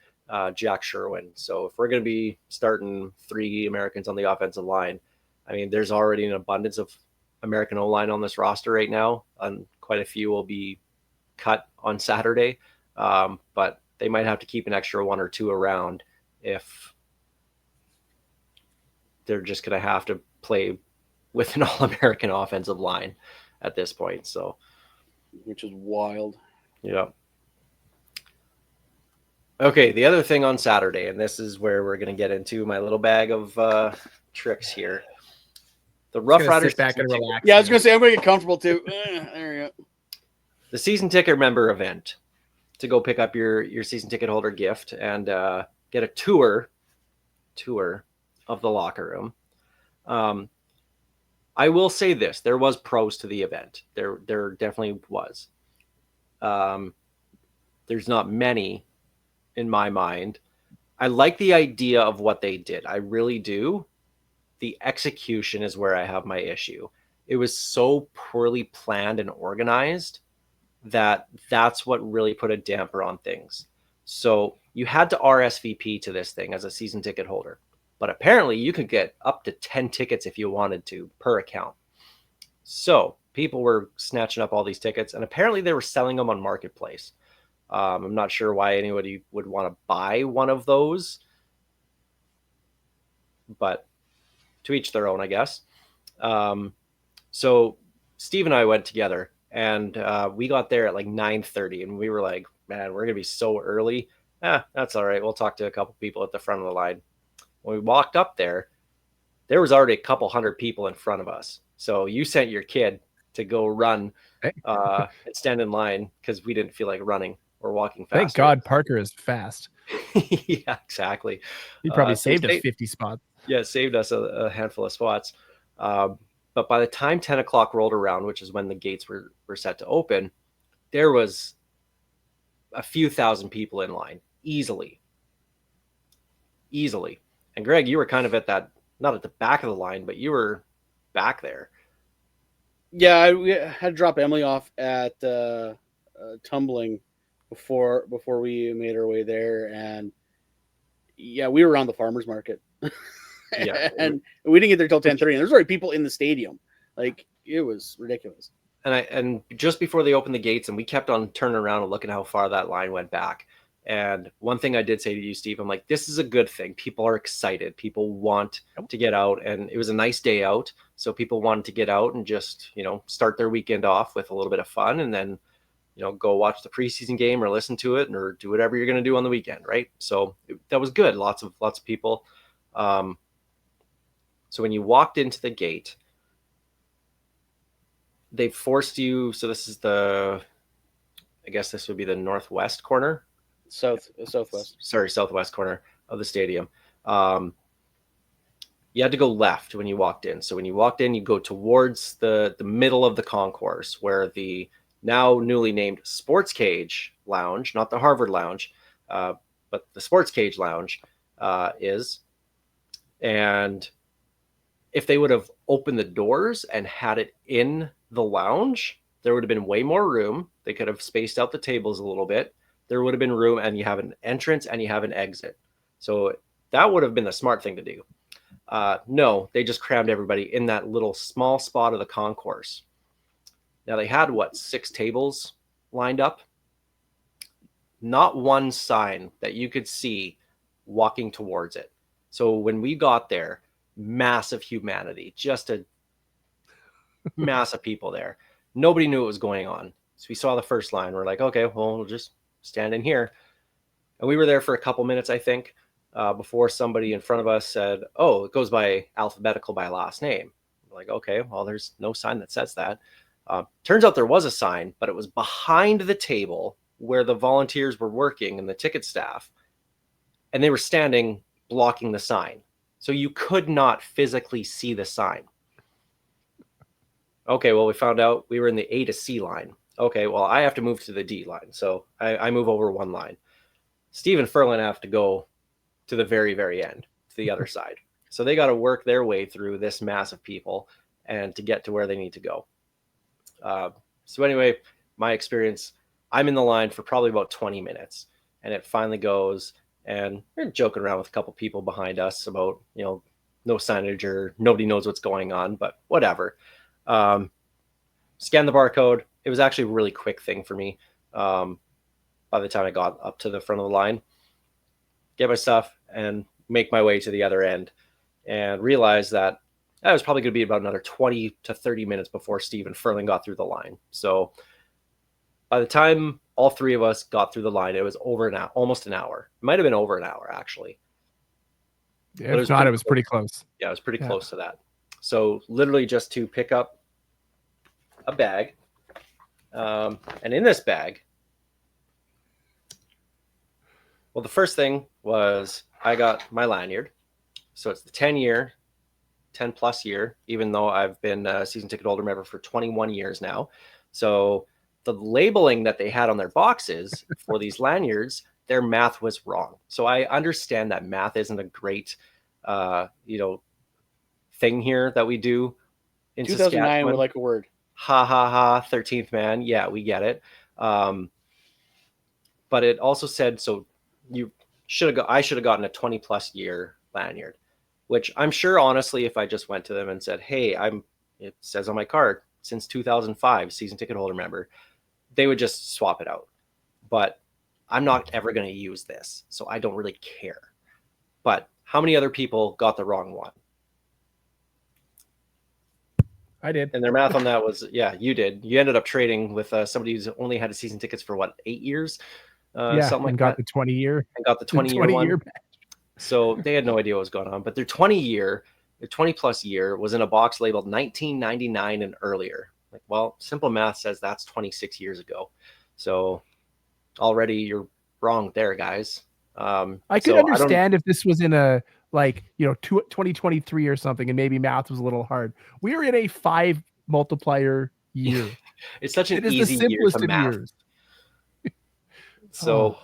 Jack Sherwin. So if we're going to be starting 3 Americans on the offensive line, there's already an abundance of American O-line on this roster right now, and quite a few will be cut on Saturday. But they might have to keep an extra 1 or 2 around if they're just going to have to play with an All-American offensive line at this point. So, which is wild. Yeah. Okay, the other thing on Saturday, and this is where we're going to get into my little bag of tricks here. The Rough Riders back and relax. Yeah, I was going to say I'm going to get comfortable too. There you go. The season ticket member event, to go pick up your season ticket holder gift and get a tour of the locker room. I will say this: there was pros to the event. There definitely was. There's not many in my mind. I like the idea of what they did. I really do. The execution is where I have my issue. It was so poorly planned and organized that's what really put a damper on things. So you had to RSVP to this thing as a season ticket holder, but apparently you could get up to 10 tickets if you wanted to per account. So people were snatching up all these tickets, and apparently they were selling them on Marketplace. I'm not sure why anybody would want to buy one of those, but to each their own, I guess. So Steve and I went together, and we got there at like 9:30, and we were like, man, we're going to be so early. That's all right. We'll talk to a couple people at the front of the line. When we walked up there was already a couple hundred people in front of us. So you sent your kid to go run and stand in line because we didn't feel like running or walking fast. Thank God Parker is fast. Yeah, exactly. He probably saved us 50 spots. Yeah, it saved us a handful of spots. But by the time 10 o'clock rolled around, which is when the gates were set to open, there was a few thousand people in line, easily. And Greg, you were kind of at that, not at the back of the line, but you were back there. Yeah, we had to drop Emily off at Tumbling before we made our way there, and yeah, we were around the farmers market. Yeah, and we didn't get there till 10:30, and there's already people in the stadium. Like, it was ridiculous. And just before they opened the gates, and we kept on turning around and looking how far that line went back. And one thing I did say to you, Steve, I'm like, this is a good thing. People are excited. People want to get out, and it was a nice day out. So people wanted to get out and just, start their weekend off with a little bit of fun, and then, go watch the preseason game or listen to it or do whatever you're going to do on the weekend. Right. So that was good. Lots of people. So when you walked into the gate, they forced you. So this is I guess this would be the northwest corner. Southwest corner of the stadium. You had to go left when you walked in. So when you walked in, you go towards the middle of the concourse where the now newly named Sports Cage Lounge, not the Harvard Lounge, but the Sports Cage Lounge is. And if they would have opened the doors and had it in the lounge, there would have been way more room. They could have spaced out the tables a little bit. There would have been room, and you have an entrance and you have an exit. So that would have been the smart thing to do. No, they just crammed everybody in that little small spot of the concourse. Now they had 6 tables lined up. Not one sign that you could see walking towards it. So when we got there, massive humanity, just a mass of people there. Nobody knew what was going on. So we saw the first line. We're like, okay, well, we'll just stand in here. And we were there for a couple minutes, I think, before somebody in front of us said, oh, it goes by alphabetical by last name. We're like, okay, well, there's no sign that says that. Turns out there was a sign, but it was behind the table where the volunteers were working and the ticket staff. And they were standing blocking the sign. So you could not physically see the sign. Okay, well, we found out we were in the A to C line. Okay, well, I have to move to the D line. So I move over one line. Steve and Ferlin have to go to the very, very end, to the other side. So they got to work their way through this mass of people and to get to where they need to go. So anyway, my experience, I'm in the line for probably about 20 minutes. And it finally goes, and we're joking around with a couple people behind us about, no signage or nobody knows what's going on, but whatever. Scan the barcode. It was actually a really quick thing for me. By the time I got up to the front of the line, get my stuff and make my way to the other end, and realize that I was probably going to be about another 20 to 30 minutes before Steve and Ferling got through the line. So by the time all three of us got through the line, it was over an hour, almost an hour. It might have been over an hour, actually. Yeah, if not, it was pretty close. Yeah, it was pretty close to that. So literally just to pick up a bag. And in this bag, well, the first thing was I got my lanyard. So it's the 10 plus year, even though I've been a season ticket holder member for 21 years now. So the labeling that they had on their boxes for these lanyards, their math was wrong. So I understand that math isn't a great, thing here that we do in 2009 Saskatchewan. would like a word. Ha ha ha, 13th man. Yeah, we get it. But it also said, so I should have gotten a 20 plus year lanyard, which I'm sure, honestly, if I just went to them and said, hey, it says on my card, since 2005, season ticket holder member, they would just swap it out. But I'm not ever going to use this, so I don't really care. But how many other people got the wrong one? I did. And their math on that was, yeah, you did. You ended up trading with somebody who's only had a season tickets for 8 years? Something like and got that. the 20 year. And got the 20 year one. So they had no idea what was going on. But their 20 plus year was in a box labeled 1999 and earlier. Like, well, simple math says that's 26 years ago. So already you're wrong there, guys. I could understand if this was in a 2023 or something, and maybe math was a little hard. We are in a 5 multiplier year. It's such an it is easy the year simplest to of math. years. So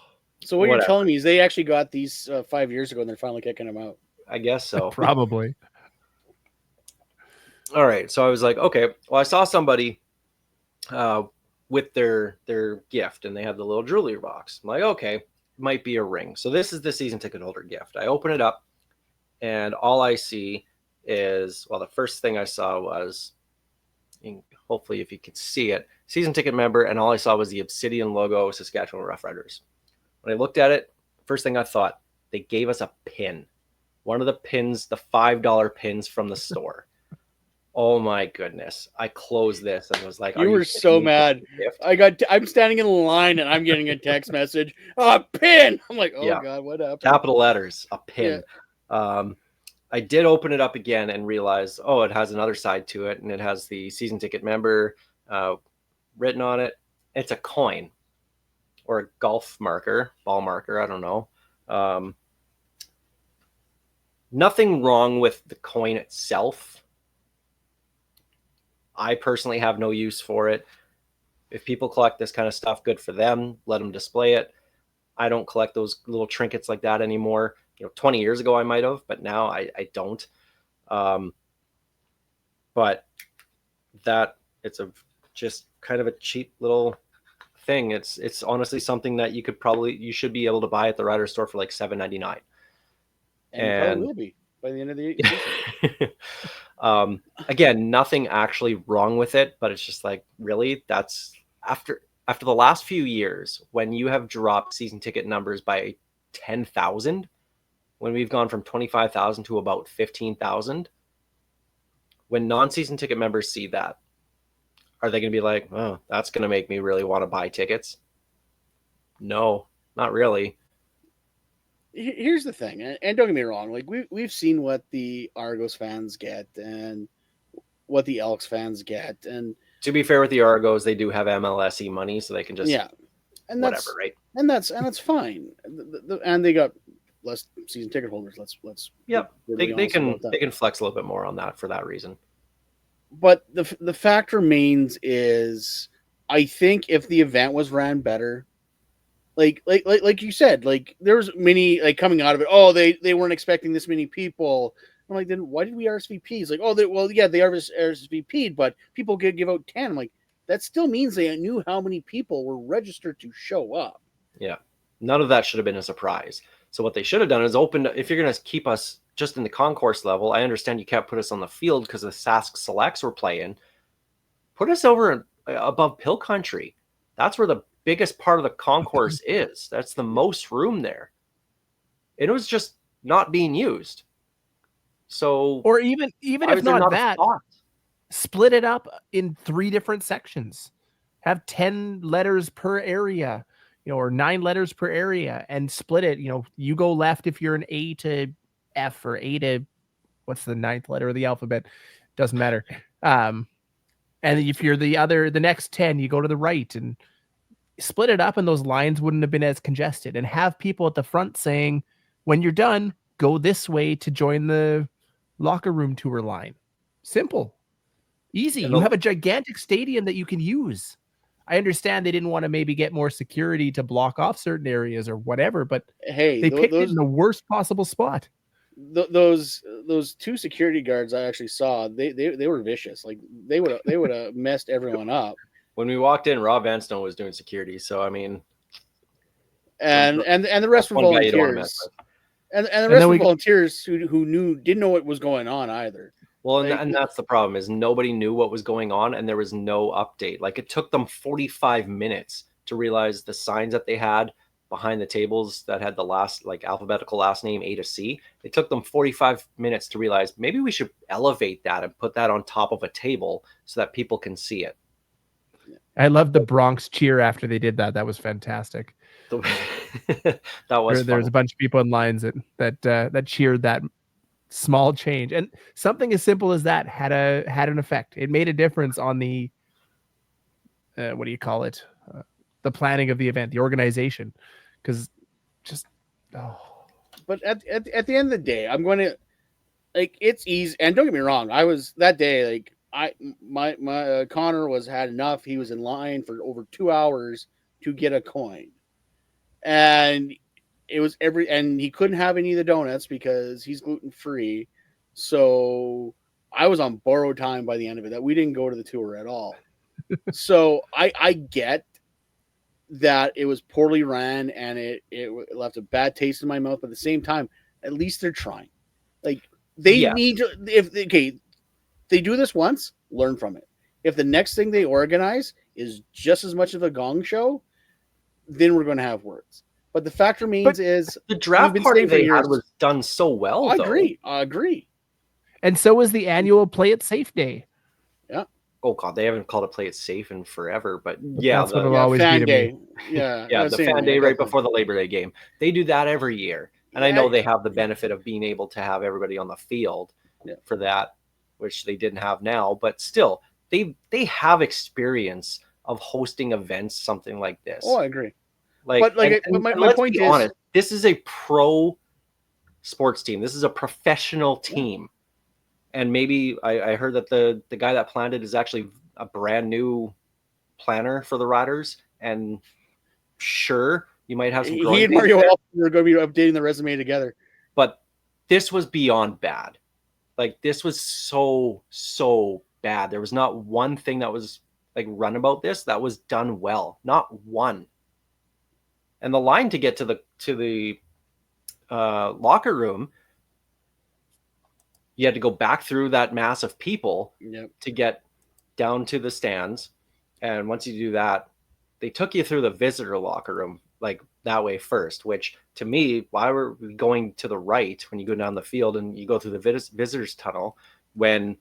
what you're telling me is they actually got these 5 years ago, and they're finally kicking them out. I guess so. Probably. All right. So I was like, okay, well, I saw somebody with their gift, and they had the little jewelry box. I'm like, okay, might be a ring. So this is the season ticket holder gift. I open it up, and all I see is, well, the first thing I saw was, hopefully if you could see it, season ticket member, and all I saw was the Obsidian logo, Saskatchewan Roughriders. When I looked at it, first thing I thought, they gave us a pin. One of the pins, the $5 pins from the store. Oh my goodness. I closed this and was like, you were so mad. I'm standing in line and I'm getting a text message. A pin. I'm like, oh yeah. God, what happened? Capital letters, a pin. Yeah. I did open it up again and realize, it has another side to it, and it has the season ticket member written on it. It's a coin or a golf marker, ball marker. I don't know. Nothing wrong with the coin itself. I personally have no use for it. If people collect this kind of stuff, good for them. Let them display it. I don't collect those little trinkets like that anymore. 20 years ago I might have, but now I don't. But that it's just kind of a cheap little thing. It's honestly something that you should be able to buy at the Rider store for like $7.99. And you probably will be by the end of the season. Again, nothing actually wrong with it, but it's just like, really, that's after the last few years when you have dropped season ticket numbers by 10,000, when we've gone from 25,000 to about 15,000, when non-season ticket members see that, are they going to be like, oh, that's going to make me really want to buy tickets? No, not really. Here's the thing, and don't get me wrong, like we've seen what the Argos fans get and what the Elks fans get, and to be fair with the Argos, they do have MLSE money, so they can just and whatever, that's right? And that's fine. And they got less season ticket holders. Let's they can flex a little bit more on that for that reason. But the fact remains is, I think if the event was ran better, like you said, like there was many like coming out of it. Oh, they weren't expecting this many people. I'm like, then why did we RSVP? It's like, oh, they RSVP'd, but people could give out 10. I'm like, that still means they knew how many people were registered to show up. Yeah, none of that should have been a surprise. So what they should have done is opened. If you're going to keep us just in the concourse level, I understand you can't put us on the field because the Sask Selects were playing. Put us over above Pill Country. That's where the biggest part of the concourse is. That's the most room there. It was just not being used. So, or even if not that, split it up in 3 different sections. Have 10 letters per area, or 9 letters per area, and split it. You go left if you're an A to F or A to what's the 9th letter of the alphabet, doesn't matter. And if you're the next 10, you go to the right, and split it up, and those lines wouldn't have been as congested. And have people at the front saying, when you're done, go this way to join the locker room tour line. Simple, easy. You have a gigantic stadium that you can use. I understand they didn't want to maybe get more security to block off certain areas or whatever, but hey, they picked it in the worst possible spot. Those 2 security guards I actually saw, they were vicious. Like they would have messed everyone up. When we walked in, Rob Vanstone was doing security. So I mean, and the rest were volunteers. And the rest were volunteers who didn't know what was going on either. Well, and that's the problem, is nobody knew what was going on, and there was no update. Like, it took them 45 minutes to realize the signs that they had behind the tables that had the last, like, alphabetical last name A to C. It took them 45 minutes to realize maybe we should elevate that and put that on top of a table so that people can see it. I love the Bronx cheer after they did that. That was fantastic. That was there's a bunch of people in lines that cheered that small change, and something as simple as that had an effect. It made a difference on the what do you call it, the planning of the event, the organization, because But at the end of the day, I'm going to, like, it's easy. And don't get me wrong, I was that day, like, my Connor had enough. He was in line for over 2 hours to get a coin, and it was and he couldn't have any of the donuts because he's gluten free. So I was on borrowed time by the end of it. That we didn't go to the tour at all. So I get that it was poorly ran and it left a bad taste in my mouth. But at the same time, at least they're trying. Like, they need to, they do this once, learn from it. If the next thing they organize is just as much of a gong show, then we're going to have words. But the fact remains is the draft party they had was done so well. I agree. And so was the annual Play It Safe Day. Yeah. Oh God, they haven't called it Play It Safe in forever, but yeah, that's what it'll always be to day. me. Yeah, the fan day right before the Labor Day game. They do that every year, and I know they have the benefit of being able to have everybody on the field for that, which they didn't have now. But still, they have experience of hosting events, something like this. Oh, I agree. Like, but my point is, honest, this is a pro sports team. This is a professional team. And maybe I heard that the guy that planned it is actually a brand new planner for the Riders, and sure, you might have some He growing and pains Mario there, Alford are going to be updating the resume together. but this was beyond bad. Like, this was so bad. There was not one thing that was like run about this that was done well. Not one. And the line to get to the locker room, you had to go back through that mass of people Yep. to get down to the stands. And once you do that, they took you through the visitor locker room like that way first, which to me, why were we going to the right when you go down the field and you go through the visitors tunnel when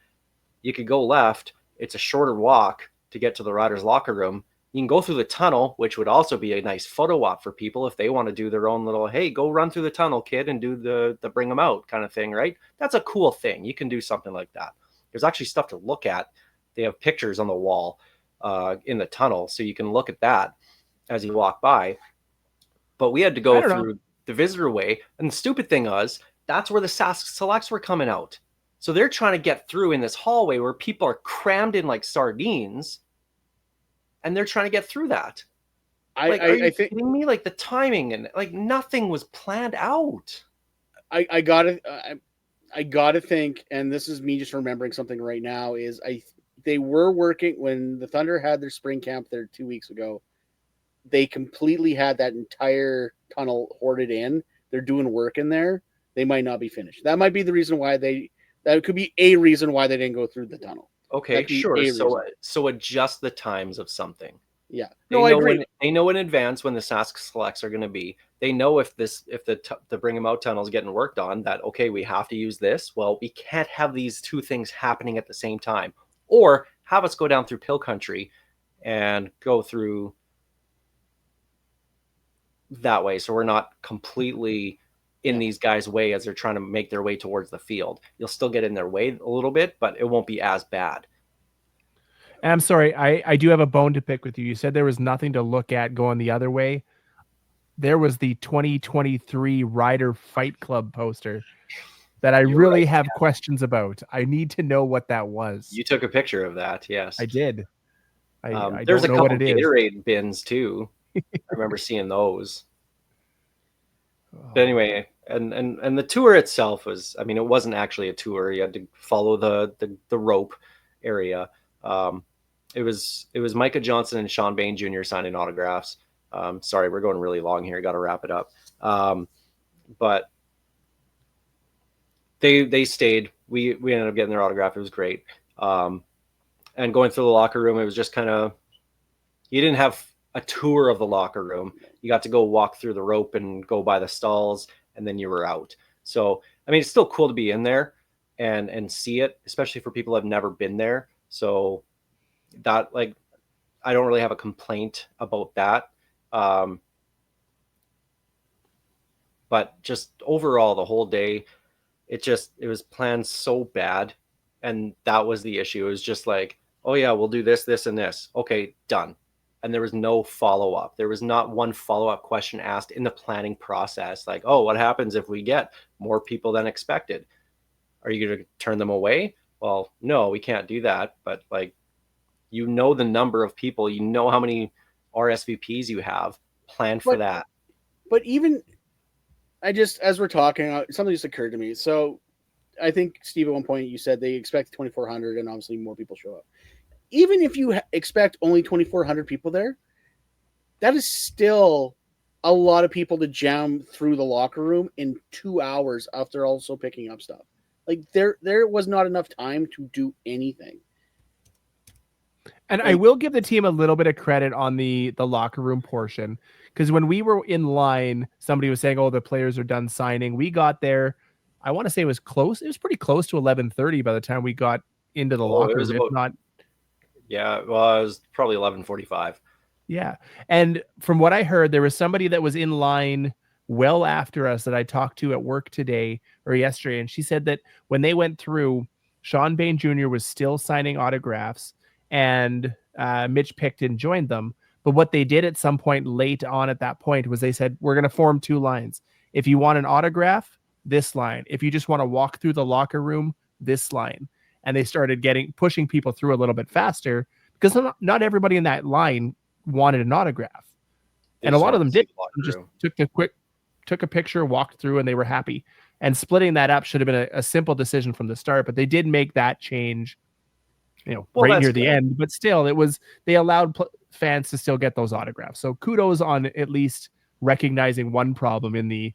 you could go left? It's a shorter walk to get to the Riders locker room. You can go through the tunnel, which would also be a nice photo op for people if they want to do their own little, hey, go run through the tunnel, kid, and do the bring them out kind of thing, right? That's a cool thing. You can do something like that. There's actually stuff to look at. They have pictures on the wall in the tunnel, so you can look at that as you walk by. But we had to go through the visitor way, and the stupid thing was that's where the Sask Selects were coming out. So they're trying to get through in this hallway where people are crammed in like sardines, and they're trying to get through that. Like, are you kidding me? Like, the timing and like nothing was planned out. I gotta think, and this is me just remembering something right now, is they were working when the Thunder had their spring camp there 2 weeks ago. They completely had that entire tunnel hoarded in. They're doing work in there. They might not be finished. That might be the reason why that could be a reason why they didn't go through the tunnel. Okay, sure. So adjust the times of something. Yeah. I agree. They know in advance when the Sask Selects are going to be. They know if the Bring 'em Out tunnel is getting worked on, that, okay, we have to use this. Well, we can't have these two things happening at the same time. Or have us go down through Pill Country and go through that way, so we're not completely in these guys' way as they're trying to make their way towards the field. You'll still get in their way a little bit, but it won't be as bad. And I'm sorry, I do have a bone to pick with you. You said there was nothing to look at going the other way. There was the 2023 Rider Fight Club poster that I really have questions about. I need to know what that was. You took a picture of that, yes. I did. I there's don't a know what couple it is. Gatorade bins too. I remember seeing those. But anyway, and the tour itself was, I mean, it wasn't actually a tour. You had to follow the rope area. It was Micah Johnson and Sean Bain Jr. signing autographs. Sorry, we're going really long here. Got to wrap it up. But they stayed. We ended up getting their autograph. It was great. And going through the locker room, it was just kind of, you didn't have a tour of the locker room. You got to go walk through the rope and go by the stalls, and then you were out. So, I mean, it's still cool to be in there and see it, especially for people who have never been there. So that, like, I don't really have a complaint about that. But just overall, the whole day, it was planned so bad. And that was the issue. It was just like, oh yeah, we'll do this, this, and this. Okay, done. And there was no follow-up. There was not one follow-up question asked in the planning process. Like, oh, what happens if we get more people than expected? Are you going to turn them away? Well, no, we can't do that. But, like, you know the number of people. You know how many RSVPs you have. Plan for that. But even, as we're talking, something just occurred to me. So I think, Steve, at one point you said they expect 2,400 and obviously more people show up. Even if you expect only 2,400 people there, that is still a lot of people to jam through the locker room in 2 hours after also picking up stuff. Like, there was not enough time to do anything. And I will give the team a little bit of credit on the locker room portion, because when we were in line, somebody was saying, oh, the players are done signing. We got there, I want to say it was close. It was pretty close to 11:30 by the time we got into the locker room, if not. Yeah, well, it was probably 11:45. Yeah. And from what I heard, there was somebody that was in line well after us that I talked to at work today or yesterday. And she said that when they went through, Sean Bain Jr. was still signing autographs, and Mitch Picton joined them. But what they did at some point late on at that point was they said, we're going to form two lines. If you want an autograph, this line. If you just want to walk through the locker room, this line. And they started pushing people through a little bit faster because not everybody in that line wanted an autograph. They And a just lot of wanted them to see did. the locker Just room. took a picture, walked through, and they were happy. And splitting that up should have been a simple decision from the start, but they did make that change, Well, right that's near the good. end. But still, they allowed fans to still get those autographs. So kudos on at least recognizing one problem in the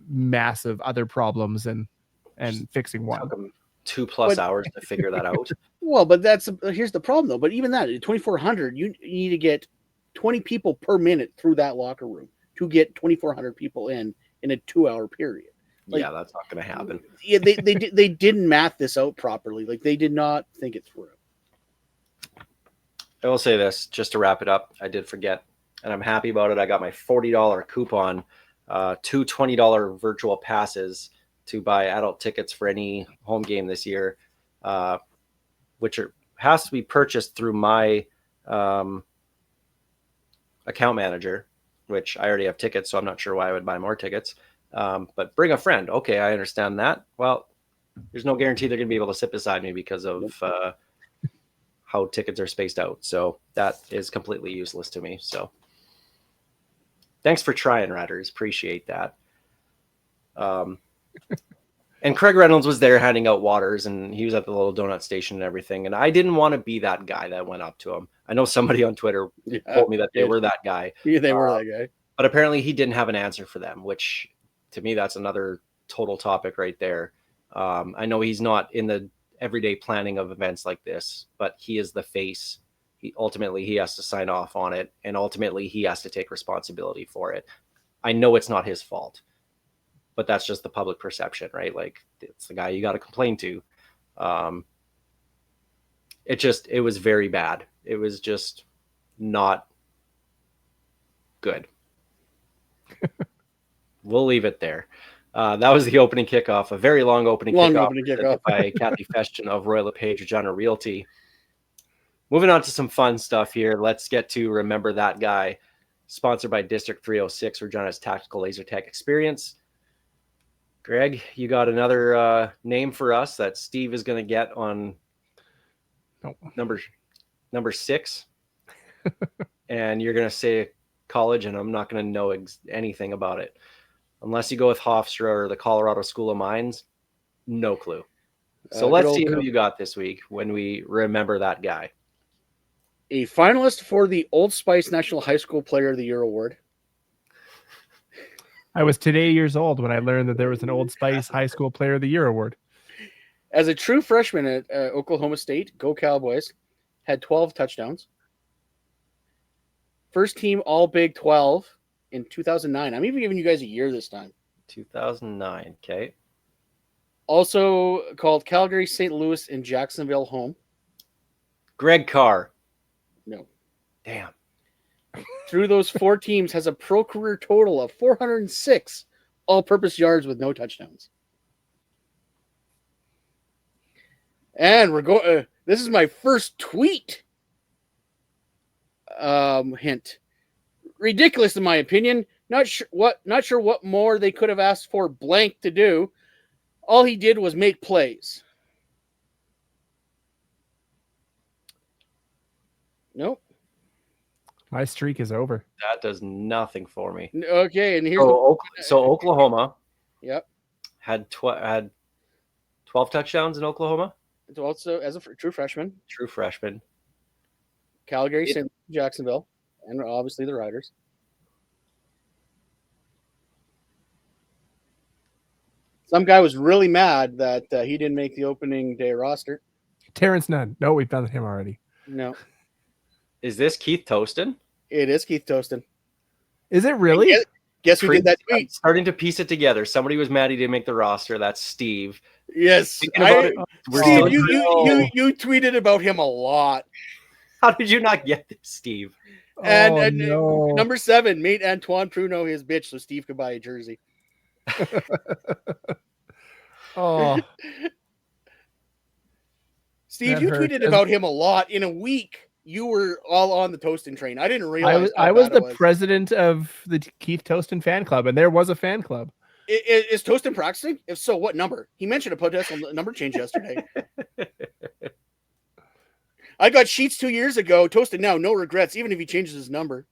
massive other problems and fixing one. Took them 2+ But- hours to figure that out. Well, but here's the problem though. But even that 2,400, you need to get 20 people per minute through that locker room to get 2,400 people in a 2-hour period. Like, yeah, that's not going to happen. Yeah, they didn't math this out properly. Like they did not think it through. I will say this, just to wrap it up, I did forget, and I'm happy about it. I got my $40 coupon, 2 $20 virtual passes to buy adult tickets for any home game this year, which has to be purchased through my account manager, which I already have tickets, so I'm not sure why I would buy more tickets. But bring a friend. Okay, I understand that. Well, there's no guarantee they're going to be able to sit beside me because of how tickets are spaced out. So that is completely useless to me. So thanks for trying, Ratters. Appreciate that. And Craig Reynolds was there handing out waters, and he was at the little donut station and everything. And I didn't want to be that guy that went up to him. I know somebody on Twitter told me that they were that guy. Yeah, they were that guy. But apparently he didn't have an answer for them, which to me, that's another total topic right there. I know he's not in the everyday planning of events like this, but he is the face. He has to sign off on it, and ultimately he has to take responsibility for it. I know it's not his fault, but that's just the public perception, right? Like, it's the guy you got to complain to. It was very bad. It was just not good. We'll leave it there. That was the opening kickoff, a very long opening kickoff by Kathy Feshton of Royal LePage Regina Realty. Moving on to some fun stuff here. Let's get to Remember That Guy, sponsored by District 306, Regina's tactical laser tag experience. Greg, you got another name for us that Steve is going to get on number 6. And you're going to say college, and I'm not going to know anything about it. Unless you go with Hofstra or the Colorado School of Mines, no clue. So let's see who you got this week when we remember that guy. A finalist for the Old Spice National High School Player of the Year Award. I was today years old when I learned that there was an Old Spice High School Player of the Year award. As a true freshman at Oklahoma State, go Cowboys, had 12 touchdowns. First team All Big 12 in 2009. I'm even giving you guys a year this time. 2009, okay. Also called Calgary, St. Louis, and Jacksonville home. Greg Carr. No. Damn. Through those 4 teams, has a pro career total of 406 all-purpose yards with no touchdowns. And we're going. This is my first tweet. Hint. Ridiculous in my opinion. Not sure what more they could have asked for blank to do. All he did was make plays. Nope. My streak is over. That does nothing for me. Okay, and here's so Oklahoma. Yep. Had 12 touchdowns in Oklahoma. It's also as a true freshman. True freshman. Calgary, St. Jacksonville, and obviously the Riders. Some guy was really mad that he didn't make the opening day roster. Terrence Nunn. No, we've done him already. No. Is this Keith Toston? It is Keith Toston. Is it really? Guess who did that tweet? I'm starting to piece it together. Somebody was mad he didn't make the roster. That's Steve. Yes. Steve, you tweeted about him a lot. How did you not get this, Steve? And no. Number 7 made Antoine Pruneau his bitch so Steve could buy a jersey. Oh. Steve, you tweeted about him a lot. In a week, you were all on the Toston train. I didn't realize I was the president of the Keith Toston fan club, and there was a fan club. Is Toston practicing? If so, what number? He mentioned a potential number change yesterday. I got Sheets 2 years ago. Toasted now, no regrets, even if he changes his number.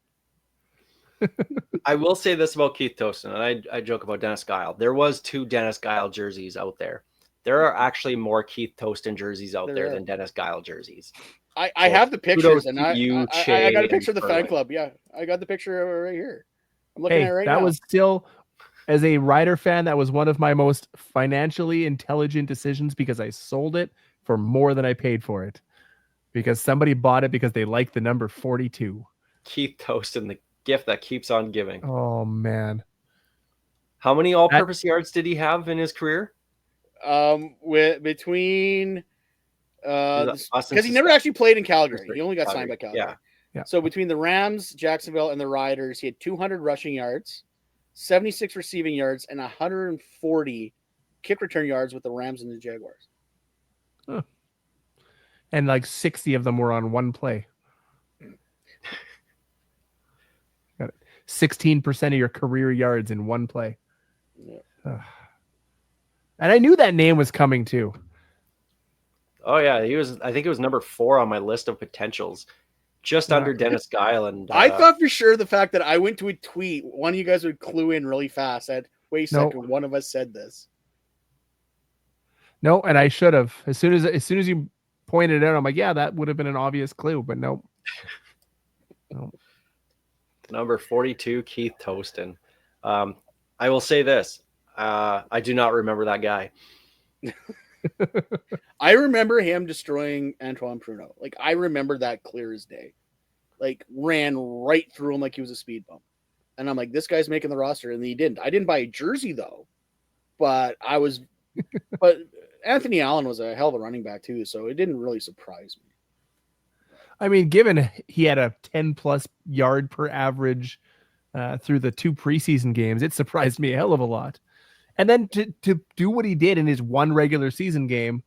I will say this about Keith Toston, and I joke about Dennis Guile. There was 2 Dennis Guile jerseys out there. There are actually more Keith Toston jerseys out there than Dennis Guile jerseys. I have the pictures, and I got a and picture of the fan Furley. club. Yeah, I got the picture right here. I'm looking at it right now. That was still, as a Rider fan, that was one of my most financially intelligent decisions because I sold it for more than I paid for it. Because somebody bought it because they liked the number 42. Keith Toston, the gift that keeps on giving. Oh, man. How many all-purpose yards did he have in his career? Between because he never actually played in Calgary. He only got signed by Calgary. Yeah. So between the Rams, Jacksonville, and the Riders, he had 200 rushing yards, 76 receiving yards, and 140 kick return yards with the Rams and the Jaguars. Huh. And like 60 of them were on one play. Got it. 16% of your career yards in one play. Yeah. And I knew that name was coming too. Oh yeah, he was. I think it was number 4 on my list of potentials, just under Dennis Guile. And I thought for sure the fact that I went to a tweet, one of you guys would clue in really fast. That wait a second, one of us said this. No, and I should have. As soon as you pointed it out, I'm like, yeah, that would have been an obvious clue, but no. Number 42, Keith Toston. I will say this. I do not remember that guy. I remember him destroying Antoine Pruneau. Like, I remember that clear as day. Like, ran right through him like he was a speed bump. And I'm like, this guy's making the roster, and he didn't. I didn't buy a jersey, though. But but Anthony Allen was a hell of a running back, too, so it didn't really surprise me. I mean, given he had a 10-plus yard per average through the 2 preseason games, it surprised me a hell of a lot. And then to do what he did in his 1 regular season game,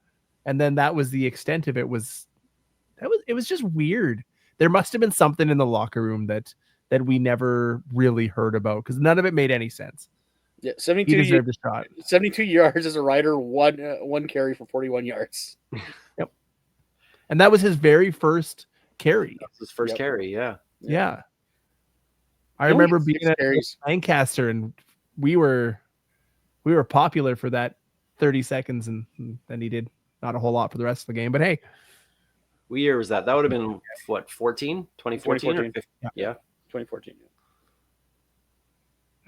and then that was the extent of it, it was just weird. There must have been something in the locker room that we never really heard about because none of it made any sense. Yeah, he deserved a shot. 72 yards as a Rider, one carry for 41 yards. Yep. And that was his very first carry. That was his first carry, yeah. Yeah. I remember being at Lancaster, and we were popular for that 30 seconds, and then he did not a whole lot for the rest of the game. But hey. What year was that? That would have been, what, 2014? 2014. Yeah. 2014.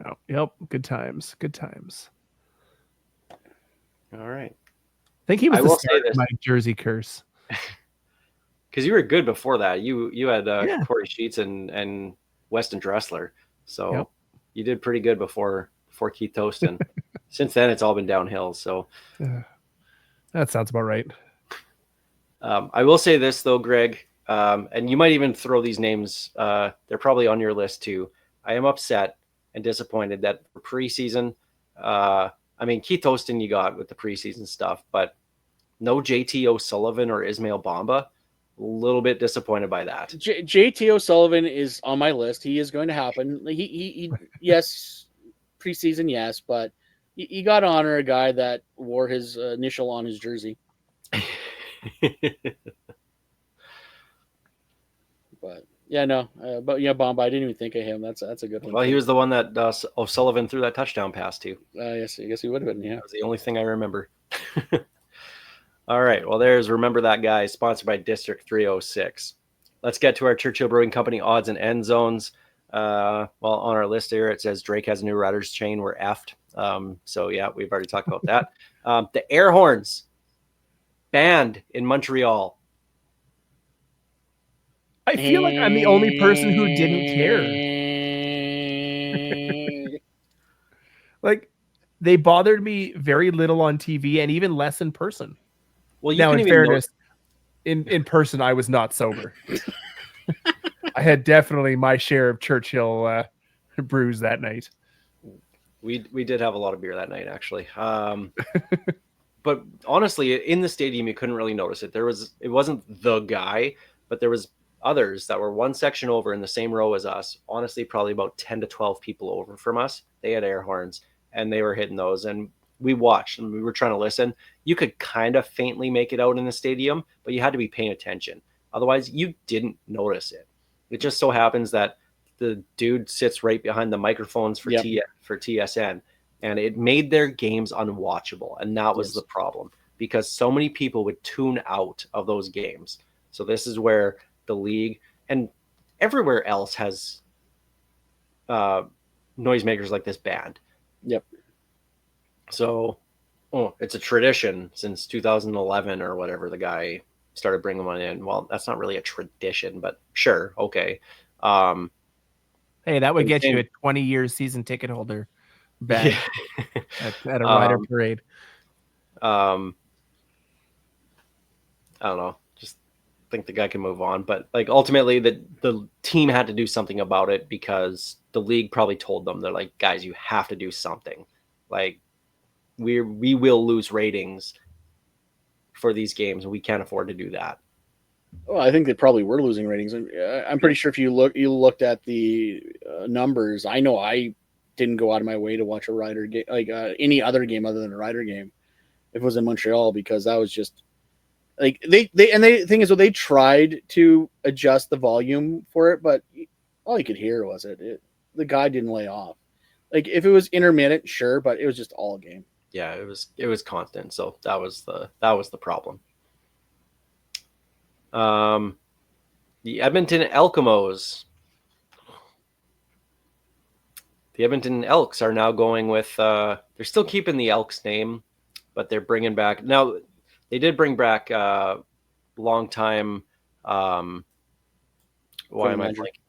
Oh, yep. Good times. Good times. All right. I think he was the start of my jersey curse. Because you were good before that. You had Corey Sheets and Weston Dressler. So you did pretty good before Keith Toston. Since then, it's all been downhill. So that sounds about right. I will say this, though, Greg, and you might even throw these names. They're probably on your list, too. I am upset and disappointed that for preseason, I mean, Keith Toston you got with the preseason stuff, but no JT O'Sullivan or Ismail Bamba. A little bit disappointed by that. JT O'Sullivan is on my list. He is going to happen. He yes, preseason, yes, but you got to honor a guy that wore his initial on his jersey. But Bamba, I didn't even think of him. That's a good one. Well, he was the one that O'Sullivan threw that touchdown pass to. Yes, I guess he would have been. Yeah, that was the only thing I remember. All right. Well, there's Remember That Guy, sponsored by District 306. Let's get to our Churchill Brewing Company odds and end zones. Well, on our list here, it says Drake has a new Riders chain. We're effed. So, yeah, we've already talked about that. The airhorns banned in Montreal. I feel like I'm the only person who didn't care. Like, they bothered me very little on TV and even less in person. Well, now, in fairness, in person, I was not sober. I had definitely my share of Churchill brews that night. We did have a lot of beer that night, actually. But honestly, in the stadium, you couldn't really notice it. It wasn't the guy, but there was others that were one section over in the same row as us. Honestly, probably about 10 to 12 people over from us. They had air horns, and they were hitting those. And we watched, and we were trying to listen. You could kind of faintly make it out in the stadium, but you had to be paying attention. Otherwise, you didn't notice it. It just so happens that the dude sits right behind the microphones for for TSN, and it made their games unwatchable, and that was the problem, because so many people would tune out of those games. So this is where the league and everywhere else has noisemakers like this banned. Yep. So, it's a tradition since 2011 or whatever the guy started bringing one in. Well, that's not really a tradition, but sure, okay. Hey, that would get you a 20-year season ticket holder back at a rider parade. I don't know. Just think the guy can move on. But like ultimately, the team had to do something about it because the league probably told them, they're like, guys, you have to do something. Like we will lose ratings for these games, and we can't afford to do that. Well, I think they probably were losing ratings. I'm pretty sure if you looked at the numbers, I know I didn't go out of my way to watch a Rider game, like any other game other than a Rider game, if it was in Montreal, because that was just like they thing is, they tried to adjust the volume for it, but all you could hear was the guy didn't lay off. Like if it was intermittent, sure, but it was just all game. Yeah, it was constant. So that was the problem. The Edmonton Elkamos. The Edmonton Elks are now going with, they're still keeping the Elks name, but they're bringing back, now they did bring back long time, why am I blanking?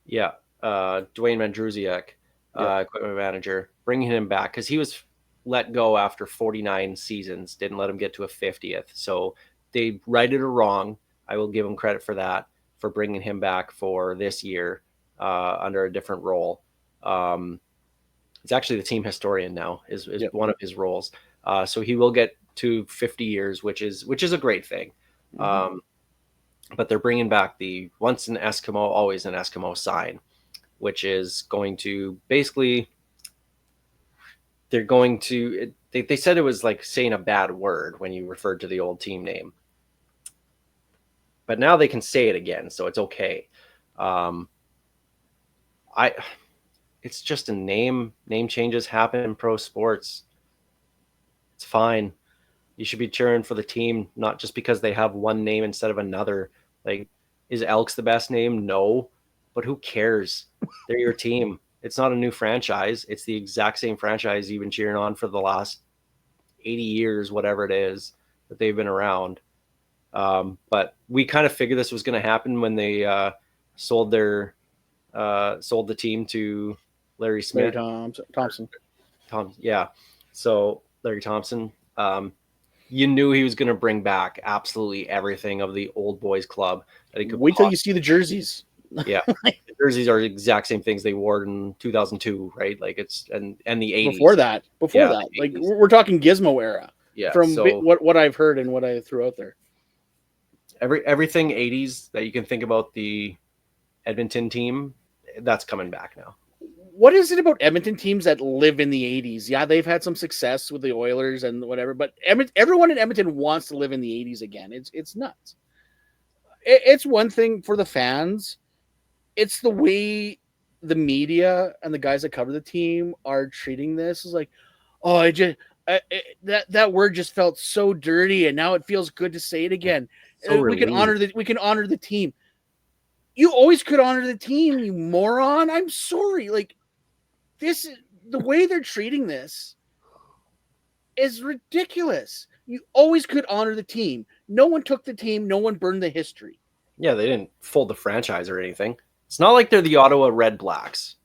Yeah, Dwayne Mandrusiak, equipment manager, bringing him back because he was let go after 49 seasons, didn't let him get to a 50th. So they righted a wrong. I will give him credit for that, for bringing him back for this year under a different role. It's actually the team historian now is one of his roles. So he will get to 50 years, which is a great thing. Mm-hmm. But they're bringing back the once an Eskimo, always an Eskimo sign, which is going to basically, they're going to, they said it was like saying a bad word when you referred to the old team name. But now they can say it again, so it's okay. It's just a name. Name changes happen in pro sports. It's fine. You should be cheering for the team, not just because they have one name instead of another. Like, is Elks the best name? No, but who cares? They're your team. It's not a new franchise. It's the exact same franchise you've been cheering on for the last 80 years, whatever it is that they've been around. But we kind of figured this was going to happen when they sold the team to Larry Smith. Larry Thompson. Yeah. So Larry Thompson, you knew he was going to bring back absolutely everything of the old boys club that he could. Wait till you see the jerseys. Yeah, the jerseys are the exact same things they wore in 2002, right? Like it's and the 80s. Before that, like we're talking Gizmo era. Yeah, from what I've heard and what I threw out there. Everything 80s that you can think about the Edmonton team, that's coming back now. What is it about Edmonton teams that live in the 80s? Yeah, they've had some success with the Oilers and whatever, but everyone in Edmonton wants to live in the 80s again. It's nuts. It's one thing for the fans. It's the way the media and the guys that cover the team are treating this. Is like, oh, that word just felt so dirty, and now it feels good to say it again. So we can honor the team. You always could honor the team, you moron. I'm sorry. Like, this, the way they're treating this is ridiculous. You always could honor the team. No one took the team. No one burned the history. Yeah, they didn't fold the franchise or anything. It's not like they're the Ottawa Red Blacks.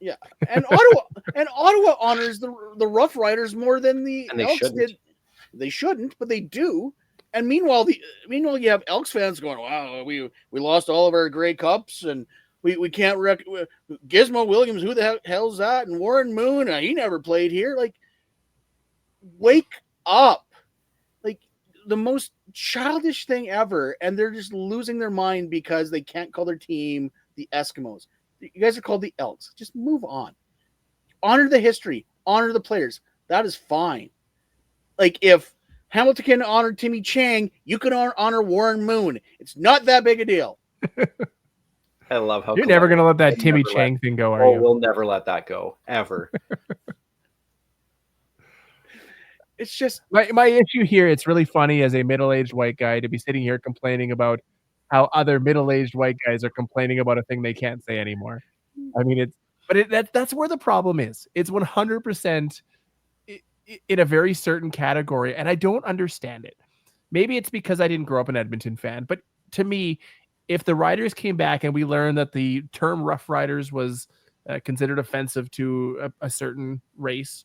Yeah, and Ottawa honors the Rough Riders more than the Elks did. They shouldn't, but they do. And meanwhile, you have Elks fans going, "Wow, we lost all of our Grey Cups, and we can't Gizmo Williams, who the hell's that? And Warren Moon, he never played here." Like, wake up! Like, the most childish thing ever, and they're just losing their mind because they can't call their team the Eskimos. You guys are called the Elks. Just move on. Honor the history. Honor the players. That is fine. Like, if Hamilton can honor Timmy Chang. You can honor Warren Moon. It's not that big a deal. I love how You're never going to let that I'd Timmy never Chang thing go, are Oh, you? we'll never let that go ever. It's just My issue here, it's really funny as a middle-aged white guy to be sitting here complaining about how other middle-aged white guys are complaining about a thing they can't say anymore. I mean, that's where the problem is. It's 100% in a very certain category, and I don't understand it. Maybe it's because I didn't grow up an Edmonton fan, but to me, if the Riders came back and we learned that the term Rough Riders was considered offensive to a certain race,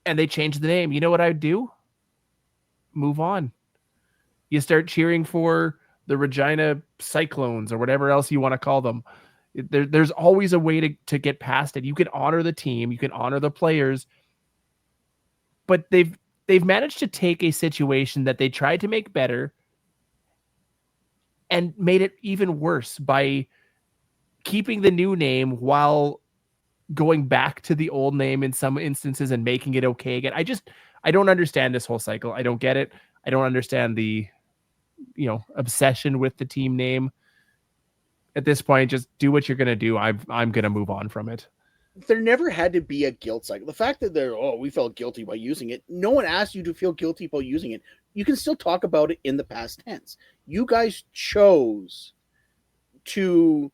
and they changed the name, you know what I'd do? Move on. You start cheering for the Regina Cyclones or whatever else you want to call them. There's always a way to get past it. You can honor the team, you can honor the players, but they've managed to take a situation that they tried to make better and made it even worse by keeping the new name while going back to the old name in some instances and making it okay again. I don't understand this whole cycle. I don't get it. I don't understand the, obsession with the team name. At this point, just do what you're going to do. I'm going to move on from it. there never had to be a guilt cycle. The fact that we felt guilty by using it. No one asked you to feel guilty about using it. You can still talk about it in the past tense. You guys chose to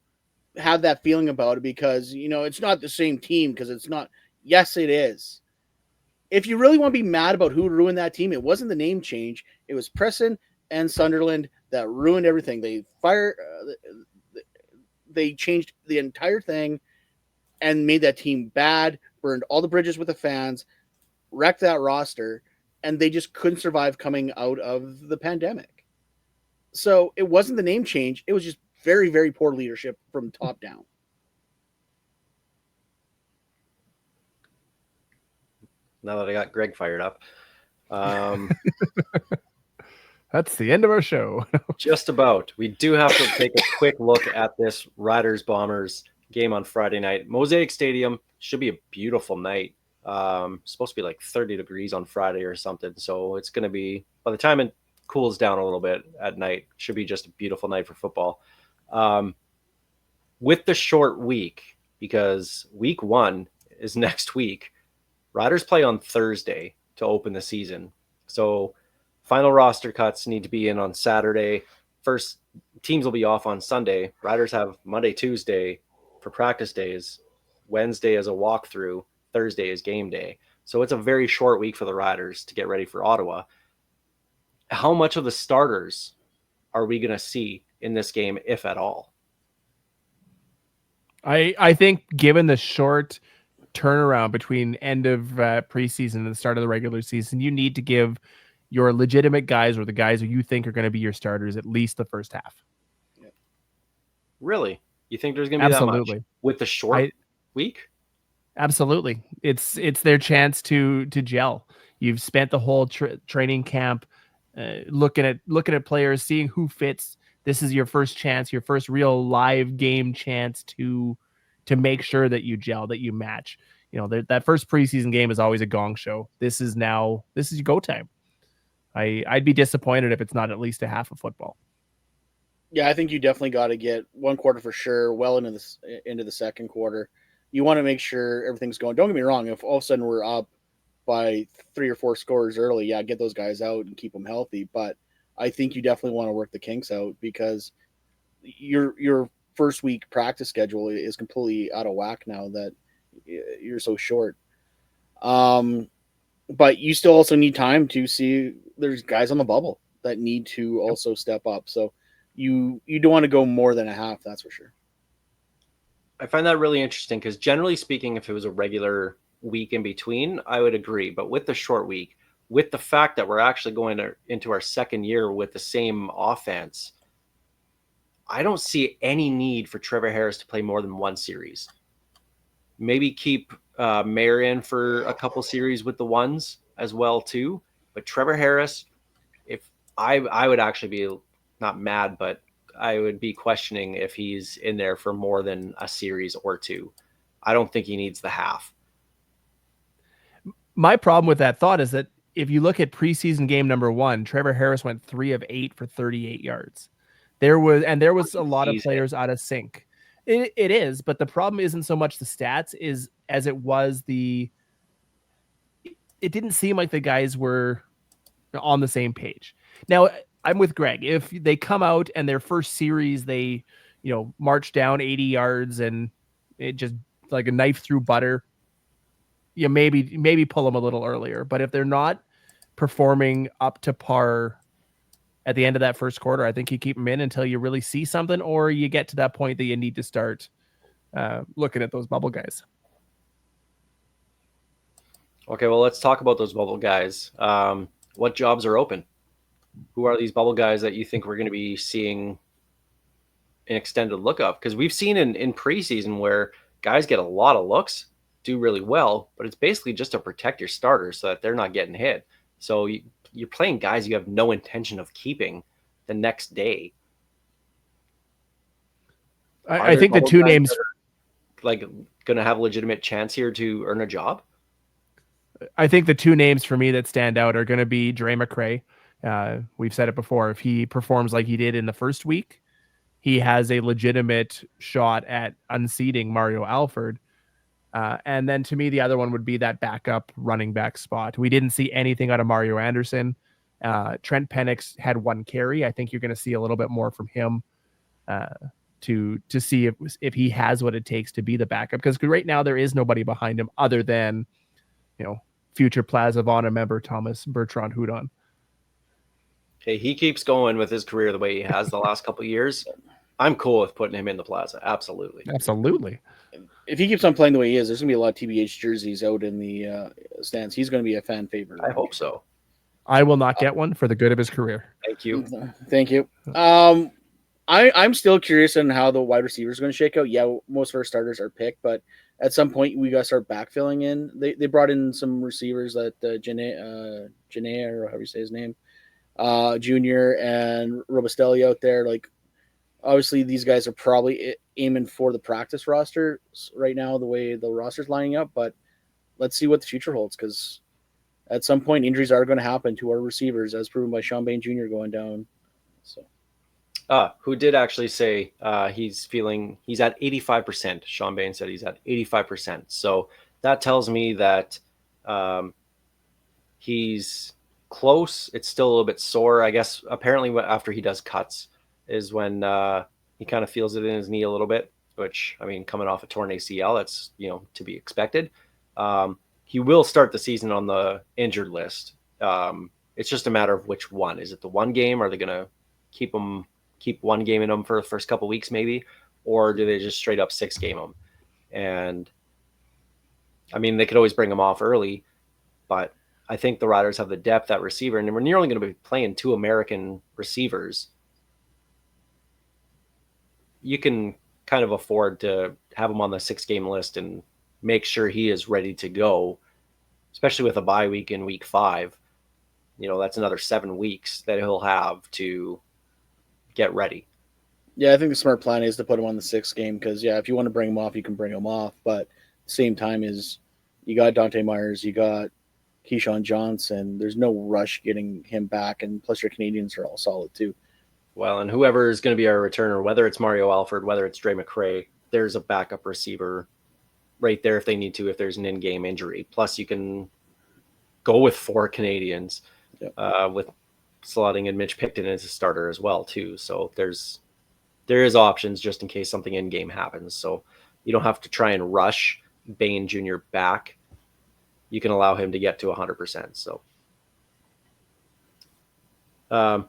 have that feeling about it because, it's not the same team because it's not. Yes, it is. If you really want to be mad about who ruined that team, it wasn't the name change. It was Preston and Sunderland that ruined everything. They changed the entire thing and made that team bad, burned all the bridges with the fans, wrecked that roster, and they just couldn't survive coming out of the pandemic. So it wasn't the name change. It was just very, very poor leadership from top down. Now that I got Greg fired up. That's the end of our show. Just about. We do have to take a quick look at this Riders Bombers game on Friday night. Mosaic Stadium should be a beautiful night. Supposed to be like 30 degrees on Friday or something. So it's going to be, by the time it cools down a little bit at night, should be just a beautiful night for football. With the short week, because week 1 is next week, Riders play on Thursday to open the season. So final roster cuts need to be in on Saturday. First teams will be off on Sunday. Riders have Monday, Tuesday for practice days. Wednesday is a walkthrough. Thursday is game day. So it's a very short week for the Riders to get ready for Ottawa. How much of the starters are we going to see in this game, if at all? I think given the short turnaround between end of preseason and the start of the regular season, you need to give your legitimate guys or the guys who you think are going to be your starters at least the first half. Really? You think there's going to be that much with the short week? Absolutely. It's their chance to gel. You've spent the whole training camp looking at players, seeing who fits. This is your first chance, your first real live game chance to make sure that you gel, that you match. That first preseason game is always a gong show. This is your go time. I'd be disappointed if it's not at least a half of football. Yeah, I think you definitely got to get one quarter for sure, well into the second quarter. You want to make sure everything's going. Don't get me wrong. If all of a sudden we're up by 3 or 4 scores early, yeah, get those guys out and keep them healthy. But I think you definitely want to work the kinks out because your first week practice schedule is completely out of whack now that you're so short. But you still also need time to see there's guys on the bubble that need to also step up. So you don't want to go more than a half, that's for sure. I find that really interesting because generally speaking, if it was a regular week in between, I would agree. But with the short week, with the fact that we're actually going into our second year with the same offense, I don't see any need for Trevor Harris to play more than one series. Maybe keep Mayer in for a couple series with the ones as well too. But Trevor Harris, if I would actually be not mad, but I would be questioning if he's in there for more than a series or two. I don't think he needs the half. My problem with that thought is that if you look at preseason game number 1, Trevor Harris went 3 of 8 for 38 yards. There was a lot of players out of sync. It is, but the problem isn't so much the stats as it was it didn't seem like the guys were on the same page. Now, I'm with Greg. If they come out and their first series, they, march down 80 yards and it just like a knife through butter, maybe pull them a little earlier. But if they're not performing up to par at the end of that first quarter, I think you keep them in until you really see something, or you get to that point that you need to start looking at those bubble guys. Okay, well, let's talk about those bubble guys. What jobs are open? Who are these bubble guys that you think we're going to be seeing an extended look of? Because we've seen in preseason where guys get a lot of looks, do really well, but it's basically just to protect your starters so that they're not getting hit. So you're playing guys you have no intention of keeping the next day. I think the two names like going to have a legitimate chance here to earn a job. I think the two names for me that stand out are going to be Dre McRae. We've said it before. If he performs like he did in the first week, he has a legitimate shot at unseating Mario Alford. And then to me, the other one would be that backup running back spot. We didn't see anything out of Mario Anderson. Trent Penix had 1 carry. I think you're going to see a little bit more from him to see if he has what it takes to be the backup. Because right now there is nobody behind him other than, future Plaza Vaughn member Thomas Bertrand Houdon. Okay, he keeps going with his career the way he has the last couple of years. I'm cool with putting him in the Plaza. Absolutely. If he keeps on playing the way he is, there's going to be a lot of TBH jerseys out in the stands. He's going to be a fan favorite. I hope so. I will not get one for the good of his career. Thank you. Thank you. I'm still curious on how the wide receivers are going to shake out. Yeah, most of our starters are picked, but at some point we got to start backfilling in. They brought in some receivers that Janae, or however you say his name, Junior and Robustelli out there. Like, obviously these guys are probably aiming for the practice roster right now, the way the roster's lining up, but let's see what the future holds, because at some point injuries are going to happen to our receivers, as proven by Sean Bain Jr. going down. So. Who did actually say he's at 85%. Sean Bain said he's at 85%. So that tells me that he's close. It's still a little bit sore. I guess apparently after he does cuts is when he kind of feels it in his knee a little bit, which, I mean, coming off a torn ACL, that's, to be expected. He will start the season on the injured list. It's just a matter of which one. Is it the one game? Are they going to keep one game in them for the first couple of weeks maybe, or do they just straight up 6 game them? And I mean, they could always bring them off early, but I think the Riders have the depth at receiver, and when you're only going to be playing 2 American receivers, you can kind of afford to have him on the 6 game list and make sure he is ready to go, especially with a bye week in week 5. That's another 7 weeks that he'll have to get ready. Yeah, I think the smart plan is to put him on the 6th game, because, if you want to bring him off, you can bring him off. But at the same time is you got Dante Myers, you got Keyshawn Johnson. There's no rush getting him back, and plus your Canadians are all solid too. Well, and whoever is going to be our returner, whether it's Mario Alford, whether it's Dre McRae, there's a backup receiver right there if they need to, if there's an in-game injury. Plus you can go with 4 Canadians with slotting in Mitch Picton as a starter as well too. So there is options just in case something in game happens. So you don't have to try and rush Bain Jr. back. You can allow him to get to 100%. So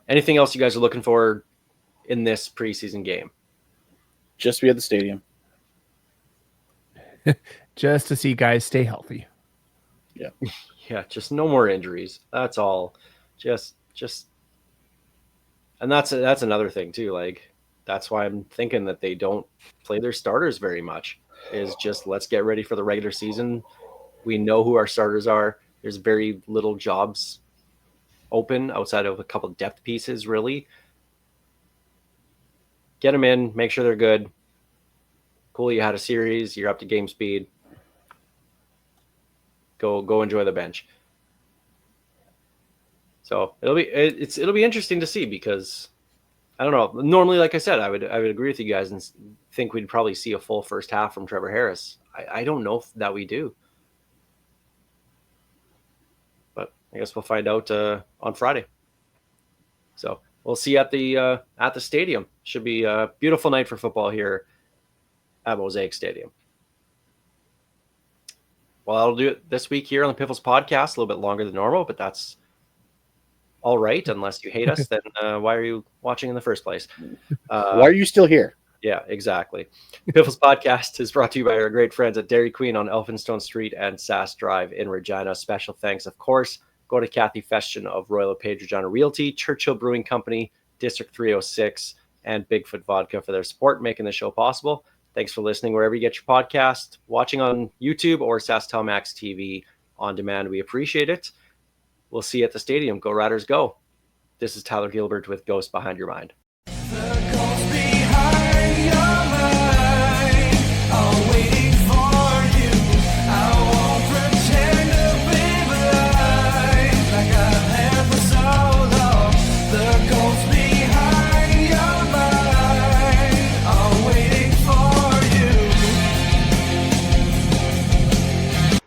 anything else you guys are looking for in this preseason game? Just to be at the stadium. Just to see guys stay healthy. Yeah. Yeah. Just no more injuries. That's all. Just, and that's another thing too. Like, that's why I'm thinking that they don't play their starters very much, is just let's get ready for the regular season. We know who our starters are. There's very little jobs open outside of a couple of depth pieces, really. Get them in, make sure they're good. Cool, you had a series, you're up to game speed. Go enjoy the bench. So it'll be interesting to see, because I don't know. Normally, like I said, I would agree with you guys and think we'd probably see a full first half from Trevor Harris. I don't know that we do, but I guess we'll find out on Friday. So we'll see at the stadium. Should be a beautiful night for football here at Mosaic Stadium. Well, I'll do it this week here on the Piffles podcast, a little bit longer than normal, but that's all right, unless you hate us. Then why are you watching in the first place? Why are you still here? Yeah, exactly. Piffles podcast is brought to you by our great friends at Dairy Queen on Elphinstone Street and Sass Drive in Regina. Special thanks, of course, go to Kathy Festian of Royal LePage Regina Realty, Churchill Brewing Company, District 306, and Bigfoot Vodka for their support, making the show possible. Thanks for listening wherever you get your podcast, watching on YouTube or SaskTel Max TV on demand. We appreciate it. We'll see you at the stadium. Go Riders, go. This is Tyler Gilbert with Ghost Behind Your Mind.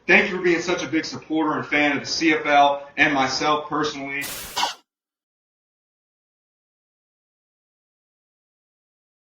Thank you for being such a big supporter and fan of the CFL and myself personally.